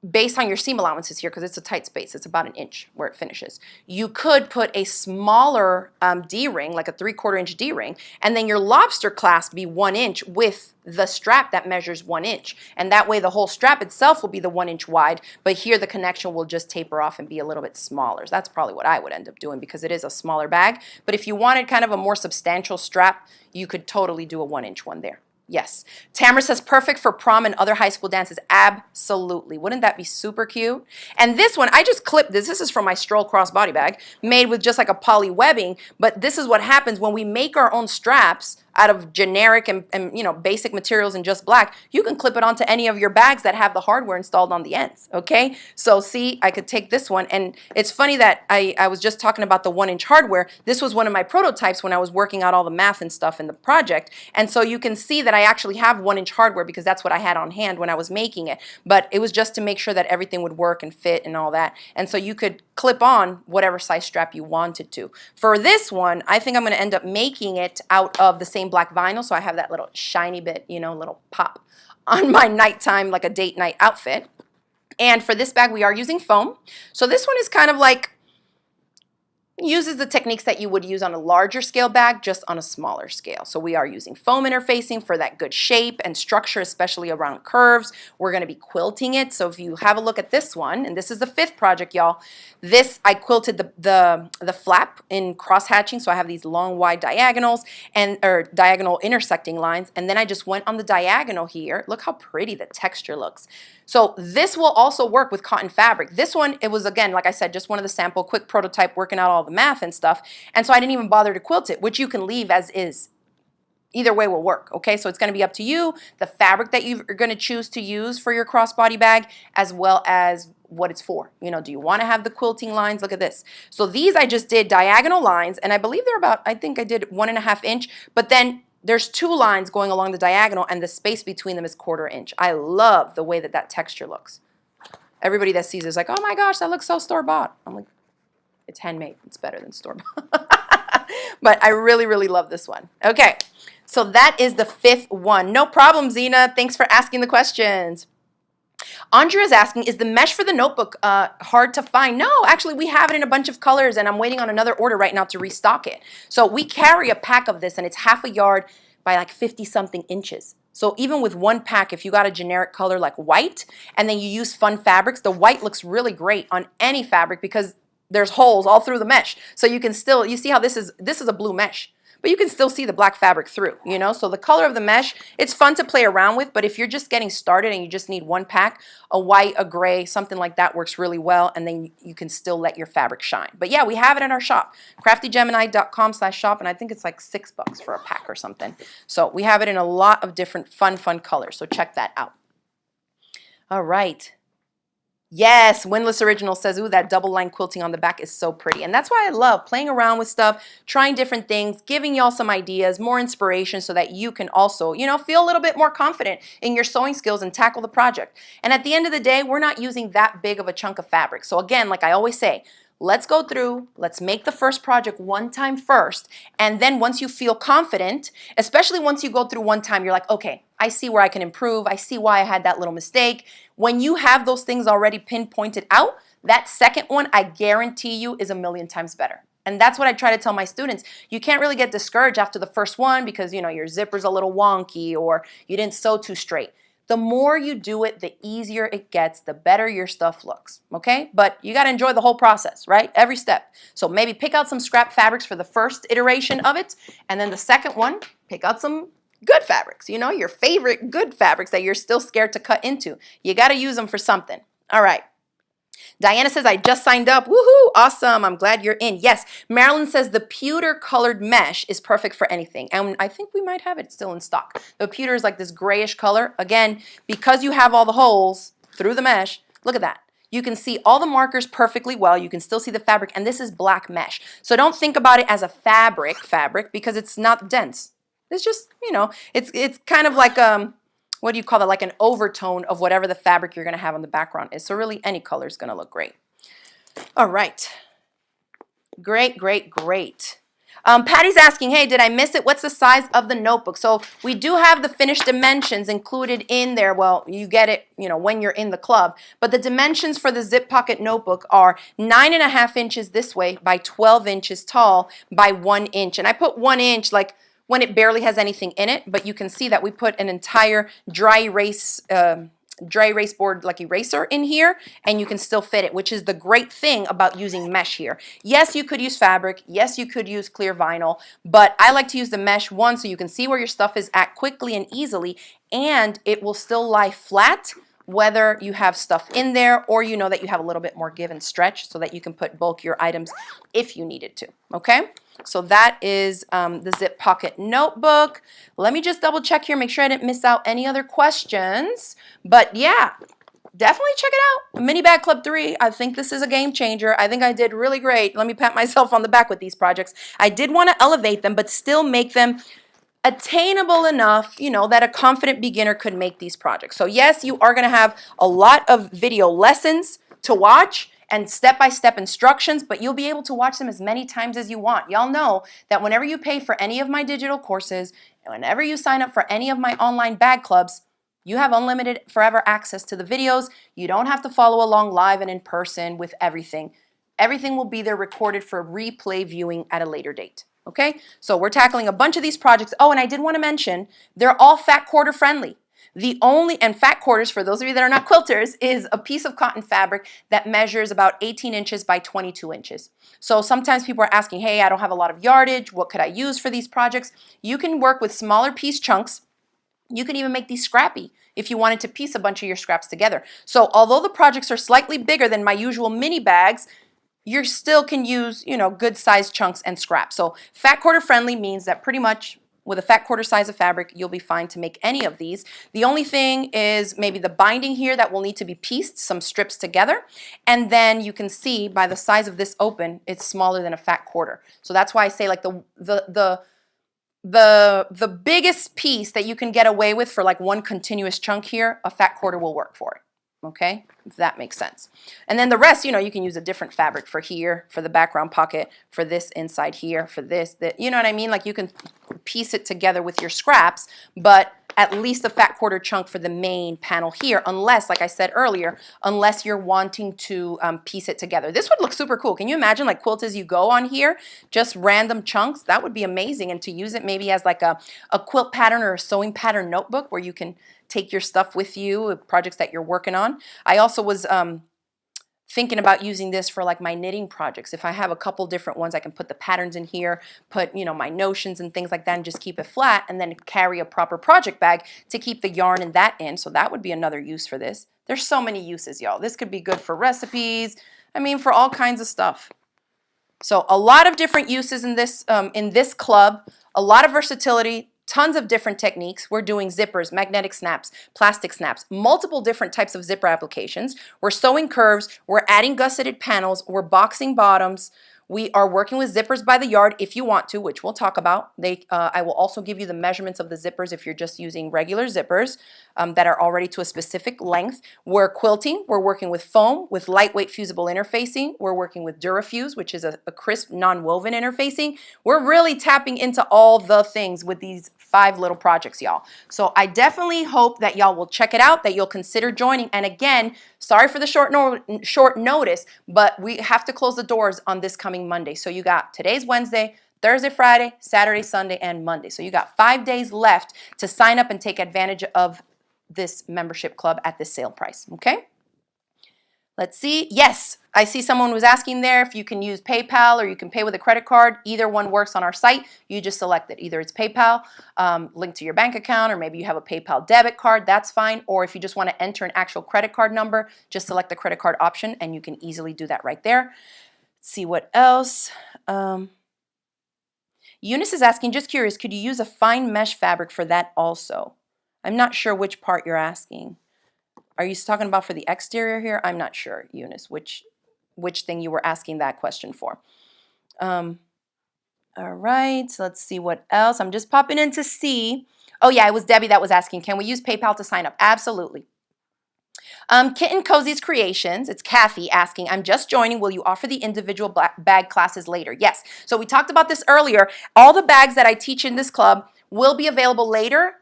based on your seam allowances here, because it's a tight space, it's about 1 inch where it finishes, you could put a smaller D-ring, like a 3/4 inch D-ring, and then your lobster clasp be 1 inch with the strap that measures 1 inch. And that way the whole strap itself will be the 1 inch wide, but here the connection will just taper off and be a little bit smaller. So that's probably what I would end up doing because it is a smaller bag. But if you wanted kind of a more substantial strap, you could totally do a 1 inch one there. Yes. Tamara says perfect for prom and other high school dances. Absolutely. Wouldn't that be super cute? And this one, I just clipped this. This is from my Stroll crossbody bag, made with just like a poly webbing. But this is what happens when we make our own straps out of generic and you know, basic materials and just black. You can clip it onto any of your bags that have the hardware installed on the ends. Okay. So see, I could take this one, and it's funny that I was just talking about the 1 inch hardware. This was one of my prototypes when I was working out all the math and stuff in the project. And so you can see that I actually have 1 inch hardware because that's what I had on hand when I was making it. But it was just to make sure that everything would work and fit and all that. And so you could clip on whatever size strap you wanted to. For this one, I think I'm going to end up making it out of the same black vinyl, so I have that little shiny bit, you know, little pop on my nighttime, like a date night outfit. And for this bag, we are using foam. So this one is kind of like, uses the techniques that you would use on a larger scale bag, just on a smaller scale. So we are using foam interfacing for that good shape and structure, especially around curves. We're going to be quilting it. So if you have a look at this one, and this is the 5th project, y'all, this, I quilted the flap in cross hatching. So I have these long, wide diagonals or diagonal intersecting lines. And then I just went on the diagonal here. Look how pretty the texture looks. So this will also work with cotton fabric. This one, it was, again, like I said, just one of the sample, quick prototype, working out all the math and stuff. And so I didn't even bother to quilt it, which you can leave as is. Either way will work, okay? So it's going to be up to you, the fabric that you're going to choose to use for your crossbody bag, as well as what it's for. You know, do you want to have the quilting lines? Look at this. So these I just did diagonal lines, and I believe they're about, I think I did 1.5 inch, but then there's 2 lines going along the diagonal, and the space between them is 1/4 inch. I love the way that that texture looks. Everybody that sees it is like, oh my gosh, that looks so store-bought. I'm like, it's handmade. It's better than store-bought. But I really, really love this one. Okay, so that is the 5th one. No problem, Zena. Thanks for asking the questions. Andrea is asking, is the mesh for the notebook hard to find? No, actually, we have it in a bunch of colors, and I'm waiting on another order right now to restock it. So we carry a pack of this, and it's 1/2 yard by like 50-something inches. So even with one pack, if you got a generic color like white, and then you use fun fabrics, the white looks really great on any fabric because there's holes all through the mesh. So you can still, you see how this is a blue mesh, but you can still see the black fabric through, you know? So the color of the mesh, it's fun to play around with, but if you're just getting started and you just need one pack, a white, a gray, something like that works really well, and then you can still let your fabric shine. But yeah, we have it in our shop, craftygemini.com/shop, and I think it's like $6 for a pack or something. So we have it in a lot of different fun colors, so check that out. All right. Yes, Windless Original says, ooh, that double line quilting on the back is so pretty. And that's why I love playing around with stuff, trying different things, giving y'all some ideas, more inspiration so that you can also, you know, feel a little bit more confident in your sewing skills and tackle the project. And at the end of the day, we're not using that big of a chunk of fabric. So again, like I always say, let's go through, let's make the first project one time first. And then once you feel confident, especially once you go through one time, you're like, okay, I see where I can improve. I see why I had that little mistake. When you have those things already pinpointed out, that second one, I guarantee you, is 1,000,000 times better. And that's what I try to tell my students. You can't really get discouraged after the first one because, you know, your zipper's a little wonky or you didn't sew too straight. The more you do it, the easier it gets, the better your stuff looks, okay? But you got to enjoy the whole process, right? Every step. So maybe pick out some scrap fabrics for the first iteration of it, and then the second one, pick out some good fabrics, you know, your favorite good fabrics that you're still scared to cut into. You got to use them for something. All right. Diana says, I just signed up. Woohoo! Awesome. I'm glad you're in. Yes. Marilyn says the pewter colored mesh is perfect for anything. And I think we might have it still in stock. The pewter is like this grayish color. Again, because you have all the holes through the mesh, look at that. You can see all the markers perfectly well. You can still see the fabric. And this is black mesh. So don't think about it as a fabric because it's not dense. It's just, you know, it's kind of like what do you call that? Like an overtone of whatever the fabric you're going to have on the background is. So really any color is going to look great. All right. Great, great, great. Patty's asking, hey, did I miss it? What's the size of the notebook? So we do have the finished dimensions included in there. Well, you get it, when you're in the club. But the dimensions for the zip pocket notebook are 9.5 inches this way by 12 inches tall by 1 inch. And I put 1 inch like when it barely has anything in it, but you can see that we put an entire dry erase board like eraser in here, and you can still fit it, which is the great thing about using mesh here. Yes, you could use fabric. Yes, you could use clear vinyl, but I like to use the mesh one so you can see where your stuff is at quickly and easily, and it will still lie flat whether you have stuff in there or you know that you have a little bit more give and stretch so that you can put bulk your items if you needed to, okay? So that is the zip pocket notebook. Let me just double check here, make sure I didn't miss out any other questions. But yeah, definitely check it out. Mini Bag Club 3, I think this is a game changer. I think I did really great. Let me pat myself on the back with these projects. I did want to elevate them, but still make them attainable enough, that a confident beginner could make these projects. So yes, you are going to have a lot of video lessons to watch and step-by-step instructions, but you'll be able to watch them as many times as you want. Y'all know that whenever you pay for any of my digital courses, and whenever you sign up for any of my online bag clubs, you have unlimited forever access to the videos. You don't have to follow along live and in person with everything. Everything will be there recorded for replay viewing at a later date. Okay, so we're tackling a bunch of these projects. Oh, and I did want to mention, they're all fat quarter friendly. And fat quarters, for those of you that are not quilters, is a piece of cotton fabric that measures about 18 inches by 22 inches. So sometimes people are asking, hey, I don't have a lot of yardage. What could I use for these projects? You can work with smaller piece chunks. You can even make these scrappy if you wanted to piece a bunch of your scraps together. So although the projects are slightly bigger than my usual mini bags, you still can use, good sized chunks and scraps. So fat quarter friendly means that pretty much with a fat quarter size of fabric, you'll be fine to make any of these. The only thing is maybe the binding here that will need to be pieced, some strips together. And then you can see by the size of this open, it's smaller than a fat quarter. So that's why I say like the biggest piece that you can get away with for like one continuous chunk here, a fat quarter will work for it. Okay, if that makes sense. And then the rest, you can use a different fabric for here, for the background pocket, for this inside here, for this, that, you know what I mean? Like you can piece it together with your scraps, but at least a fat quarter chunk for the main panel here, unless, like I said earlier, unless you're wanting to piece it together. This would look super cool. Can you imagine like quilt as you go on here, just random chunks? That would be amazing. And to use it maybe as like a quilt pattern or a sewing pattern notebook where you can take your stuff with you, projects that you're working on. I also was thinking about using this for like my knitting projects. If I have a couple different ones, I can put the patterns in here, put, my notions and things like that and just keep it flat and then carry a proper project bag to keep the yarn and that in. So that would be another use for this. There's so many uses, y'all. This could be good for recipes. For all kinds of stuff. So a lot of different uses in this club, a lot of versatility, tons of different techniques. We're doing zippers, magnetic snaps, plastic snaps, multiple different types of zipper applications. We're sewing curves, we're adding gusseted panels, we're boxing bottoms. We are working with zippers by the yard if you want to, which we'll talk about. I will also give you the measurements of the zippers if you're just using regular zippers that are already to a specific length. We're quilting. We're working with foam, with lightweight fusible interfacing. We're working with Durafuse, which is a crisp non-woven interfacing. We're really tapping into all the things with these 5 little projects, y'all. So I definitely hope that y'all will check it out, that you'll consider joining. And again, sorry for the short notice, but we have to close the doors on this coming Monday. So you got today's Wednesday, Thursday, Friday, Saturday, Sunday, and Monday. So you got 5 days left to sign up and take advantage of this membership club at this sale price, okay? Let's see. Yes, I see someone was asking there if you can use PayPal or you can pay with a credit card. Either one works on our site. You just select it. Either it's PayPal, linked to your bank account, or maybe you have a PayPal debit card. That's fine. Or if you just want to enter an actual credit card number, just select the credit card option and you can easily do that right there. Let's see what else. Eunice is asking, just curious, could you use a fine mesh fabric for that also? I'm not sure which part you're asking. Are you talking about for the exterior here? I'm not sure, Eunice, which thing you were asking that question for. All right, so let's see what else. I'm just popping in to see. Oh yeah, it was Debbie that was asking, can we use PayPal to sign up? Absolutely. Kitten Cozy's Creations, it's Kathy asking, I'm just joining. Will you offer the individual bag classes later? Yes. So we talked about this earlier. All the bags that I teach in this club will be available later,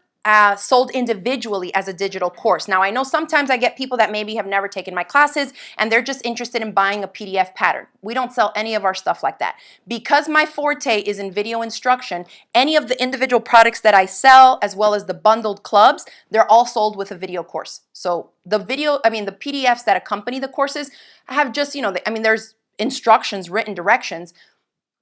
sold individually as a digital course. Now, I know sometimes I get people that maybe have never taken my classes and they're just interested in buying a PDF pattern. We don't sell any of our stuff like that. Because my forte is in video instruction, any of the individual products that I sell, as well as the bundled clubs, they're all sold with a video course. So the PDFs that accompany the courses have just, there's instructions, written directions,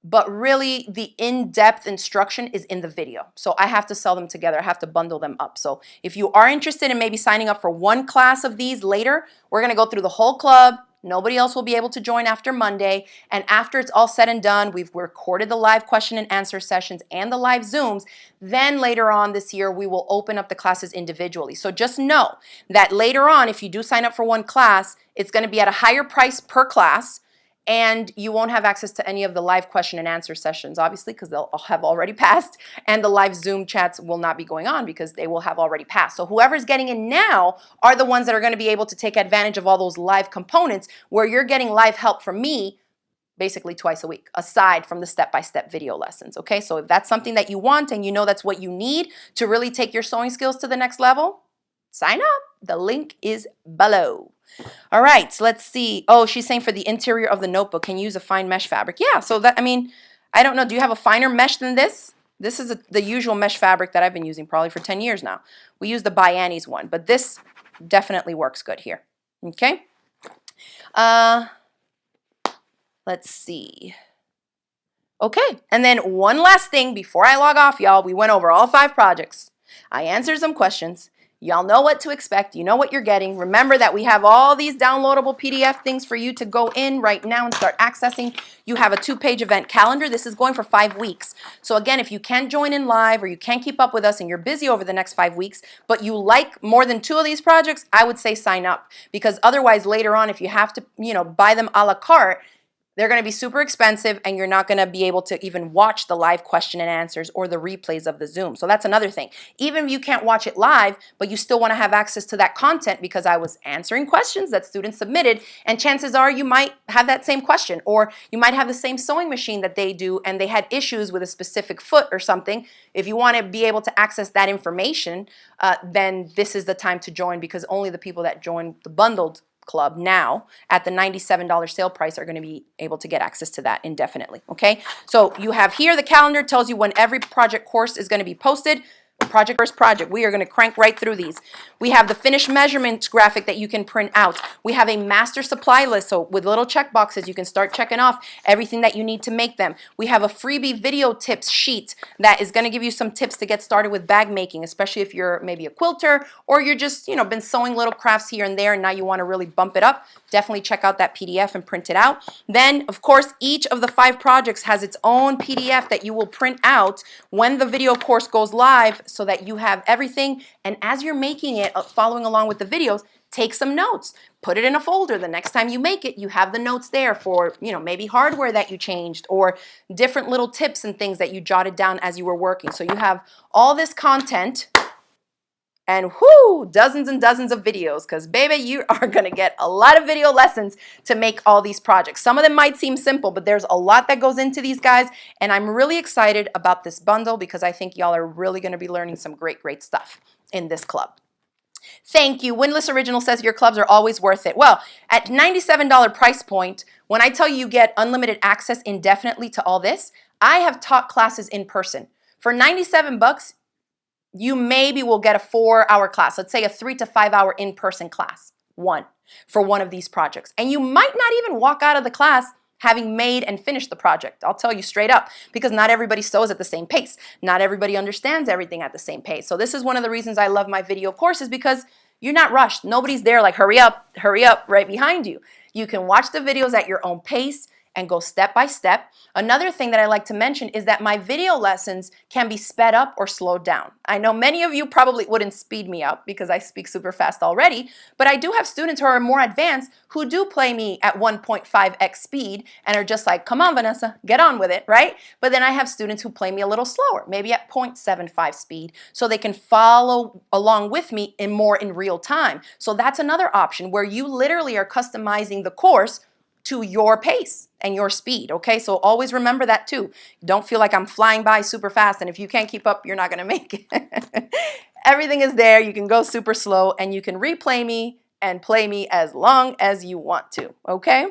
but really the in-depth instruction is in the video. So I have to sell them together. I have to bundle them up. So if you are interested in maybe signing up for one class of these later, we're going to go through the whole club. Nobody else will be able to join after Monday. And after it's all said and done, we've recorded the live question and answer sessions and the live Zooms. Then later on this year, we will open up the classes individually. So just know that later on, if you do sign up for one class, it's going to be at a higher price per class. And you won't have access to any of the live question and answer sessions, obviously, because they'll have already passed. And the live Zoom chats will not be going on because they will have already passed. So whoever's getting in now are the ones that are going to be able to take advantage of all those live components where you're getting live help from me basically twice a week, aside from the step-by-step video lessons, okay? So if that's something that you want and you know that's what you need to really take your sewing skills to the next level, sign up. The link is below. All right, so let's see. Oh, she's saying for the interior of the notebook, can you use a fine mesh fabric? Yeah, so that, I don't know. Do you have a finer mesh than this? This is the usual mesh fabric that I've been using probably for 10 years now. We use the By Annie's one, but this definitely works good here. Okay. Let's see. Okay, and then one last thing before I log off, y'all. We went over all 5 projects. I answered some questions. Y'all know what to expect. You know what you're getting. Remember that we have all these downloadable PDF things for you to go in right now and start accessing. You have a 2-page event calendar. This is going for 5 weeks. So again, if you can't join in live or you can't keep up with us and you're busy over the next 5 weeks, but you like more than 2 of these projects, I would say sign up. Because otherwise later on, if you have to, buy them a la carte, they're going to be super expensive and you're not going to be able to even watch the live question and answers or the replays of the Zoom. So that's another thing. Even if you can't watch it live, but you still want to have access to that content because I was answering questions that students submitted, and chances are you might have that same question, or you might have the same sewing machine that they do and they had issues with a specific foot or something. If you want to be able to access that information, then this is the time to join, because only the people that join the bundled club now at the $97 sale price are going to be able to get access to that indefinitely. Okay, so you have here the calendar, tells you when every project course is going to be posted. Project versus project. We are going to crank right through these. We have the finished measurements graphic that you can print out. We have a master supply list, so with little check boxes you can start checking off everything that you need to make them. We have a freebie video tips sheet that is going to give you some tips to get started with bag making, especially if you're maybe a quilter or you're just, been sewing little crafts here and there and now you want to really bump it up. Definitely check out that PDF and print it out. Then, of course, each of the 5 projects has its own PDF that you will print out when the video course goes live, so that you have everything. And as you're making it, following along with the videos, take some notes. Put it in a folder. The next time you make it, you have the notes there for, maybe hardware that you changed or different little tips and things that you jotted down as you were working. So you have all this content. And whoo, dozens and dozens of videos, because baby, you are going to get a lot of video lessons to make all these projects. Some of them might seem simple, but there's a lot that goes into these guys, and I'm really excited about this bundle because I think y'all are really going to be learning some great, great stuff in this club. Thank you. Windless Original says your clubs are always worth it. Well, at $97 price point, when I tell you get unlimited access indefinitely to all this, I have taught classes in person. For 97 bucks, you maybe will get a 4-hour class. Let's say a 3 to 5 hour in-person class, for one of these projects. And you might not even walk out of the class having made and finished the project. I'll tell you straight up, because not everybody sews at the same pace. Not everybody understands everything at the same pace. So this is one of the reasons I love my video courses, because you're not rushed. Nobody's there like, hurry up, right behind you. You can watch the videos at your own pace, and go step by step. Another thing that I like to mention is that my video lessons can be sped up or slowed down. I know many of you probably wouldn't speed me up because I speak super fast already, but I do have students who are more advanced who do play me at 1.5x speed and are just like, come on, Vanessa, get on with it, right? But then I have students who play me a little slower, maybe at 0.75 speed, so they can follow along with me in real time. So that's another option where you literally are customizing the course to your pace and your speed, okay? So always remember that too. Don't feel like I'm flying by super fast, and if you can't keep up, you're not gonna make it. Everything is there. You can go super slow, and you can replay me and play me as long as you want to, okay?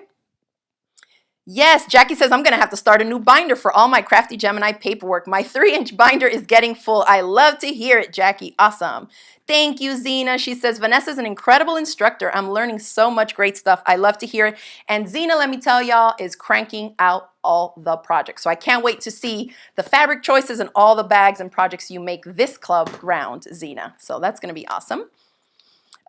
Yes, Jackie says, I'm going to have to start a new binder for all my Crafty Gemini paperwork. My 3-inch binder is getting full. I love to hear it, Jackie. Awesome. Thank you, Zena. She says, Vanessa's an incredible instructor. I'm learning so much great stuff. I love to hear it. And Zena, let me tell y'all, is cranking out all the projects. So I can't wait to see the fabric choices and all the bags and projects you make this club round, Zena. So that's going to be awesome.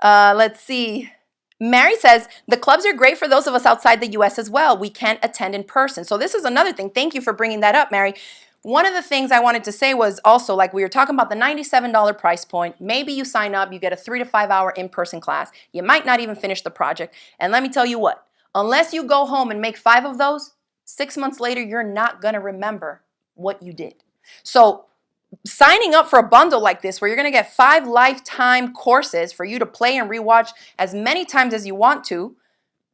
Let's see. Mary says, the clubs are great for those of us outside the U.S. as well. We can't attend in person. So this is another thing. Thank you for bringing that up, Mary. One of the things I wanted to say was also, like we were talking about the $97 price point. Maybe you sign up, you get a 3 to 5 hour in-person class. You might not even finish the project. And let me tell you what, unless you go home and make 5 of those, 6 months later, you're not going to remember what you did. So signing up for a bundle like this where you're going to get 5 lifetime courses for you to play and rewatch as many times as you want to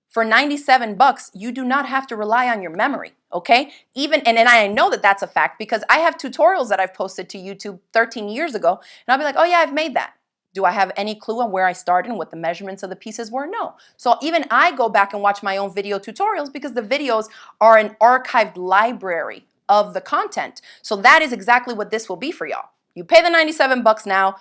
for $97, you do not have to rely on your memory, okay? And I know that that's a fact because I have tutorials that I've posted to YouTube 13 years ago, and I'll be like, oh yeah, I've made that. Do I have any clue on where I started and what the measurements of the pieces were? No. So even I go back and watch my own video tutorials because the videos are an archived library of the content. So that is exactly what this will be for y'all. You pay the $97 now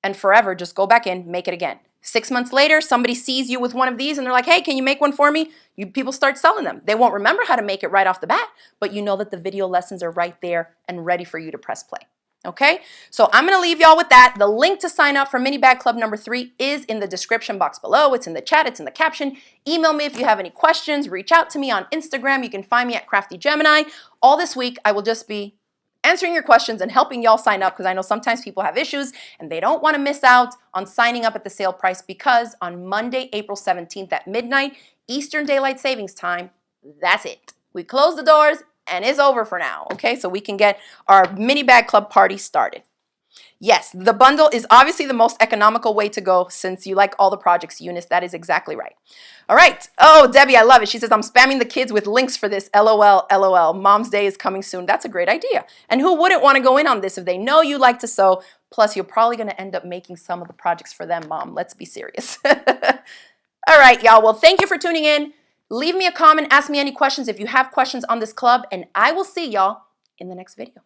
and forever just go back in, make it again. 6 months later, somebody sees you with one of these and they're like, hey, can you make one for me? People start selling them. They won't remember how to make it right off the bat, but you know that the video lessons are right there and ready for you to press play. Okay, so I'm going to leave y'all with that. The link to sign up for Mini Bag Club number 3 is in the description box below. It's in the chat. It's in the caption. Email me if you have any questions. Reach out to me on Instagram. You can find me at Crafty Gemini. All this week, I will just be answering your questions and helping y'all sign up because I know sometimes people have issues and they don't want to miss out on signing up at the sale price because on Monday, April 17th at midnight, Eastern Daylight Savings Time, that's it. We close the doors and it's over for now, okay? So we can get our Mini Bag Club party started. Yes, the bundle is obviously the most economical way to go since you like all the projects, Eunice. That is exactly right. All right. Oh, Debbie, I love it. She says, I'm spamming the kids with links for this. LOL, LOL. Mom's Day is coming soon. That's a great idea. And who wouldn't want to go in on this if they know you like to sew? Plus, you're probably going to end up making some of the projects for them, Mom. Let's be serious. All right, y'all. Well, thank you for tuning in. Leave me a comment. Ask me any questions if you have questions on this club. And I will see y'all in the next video.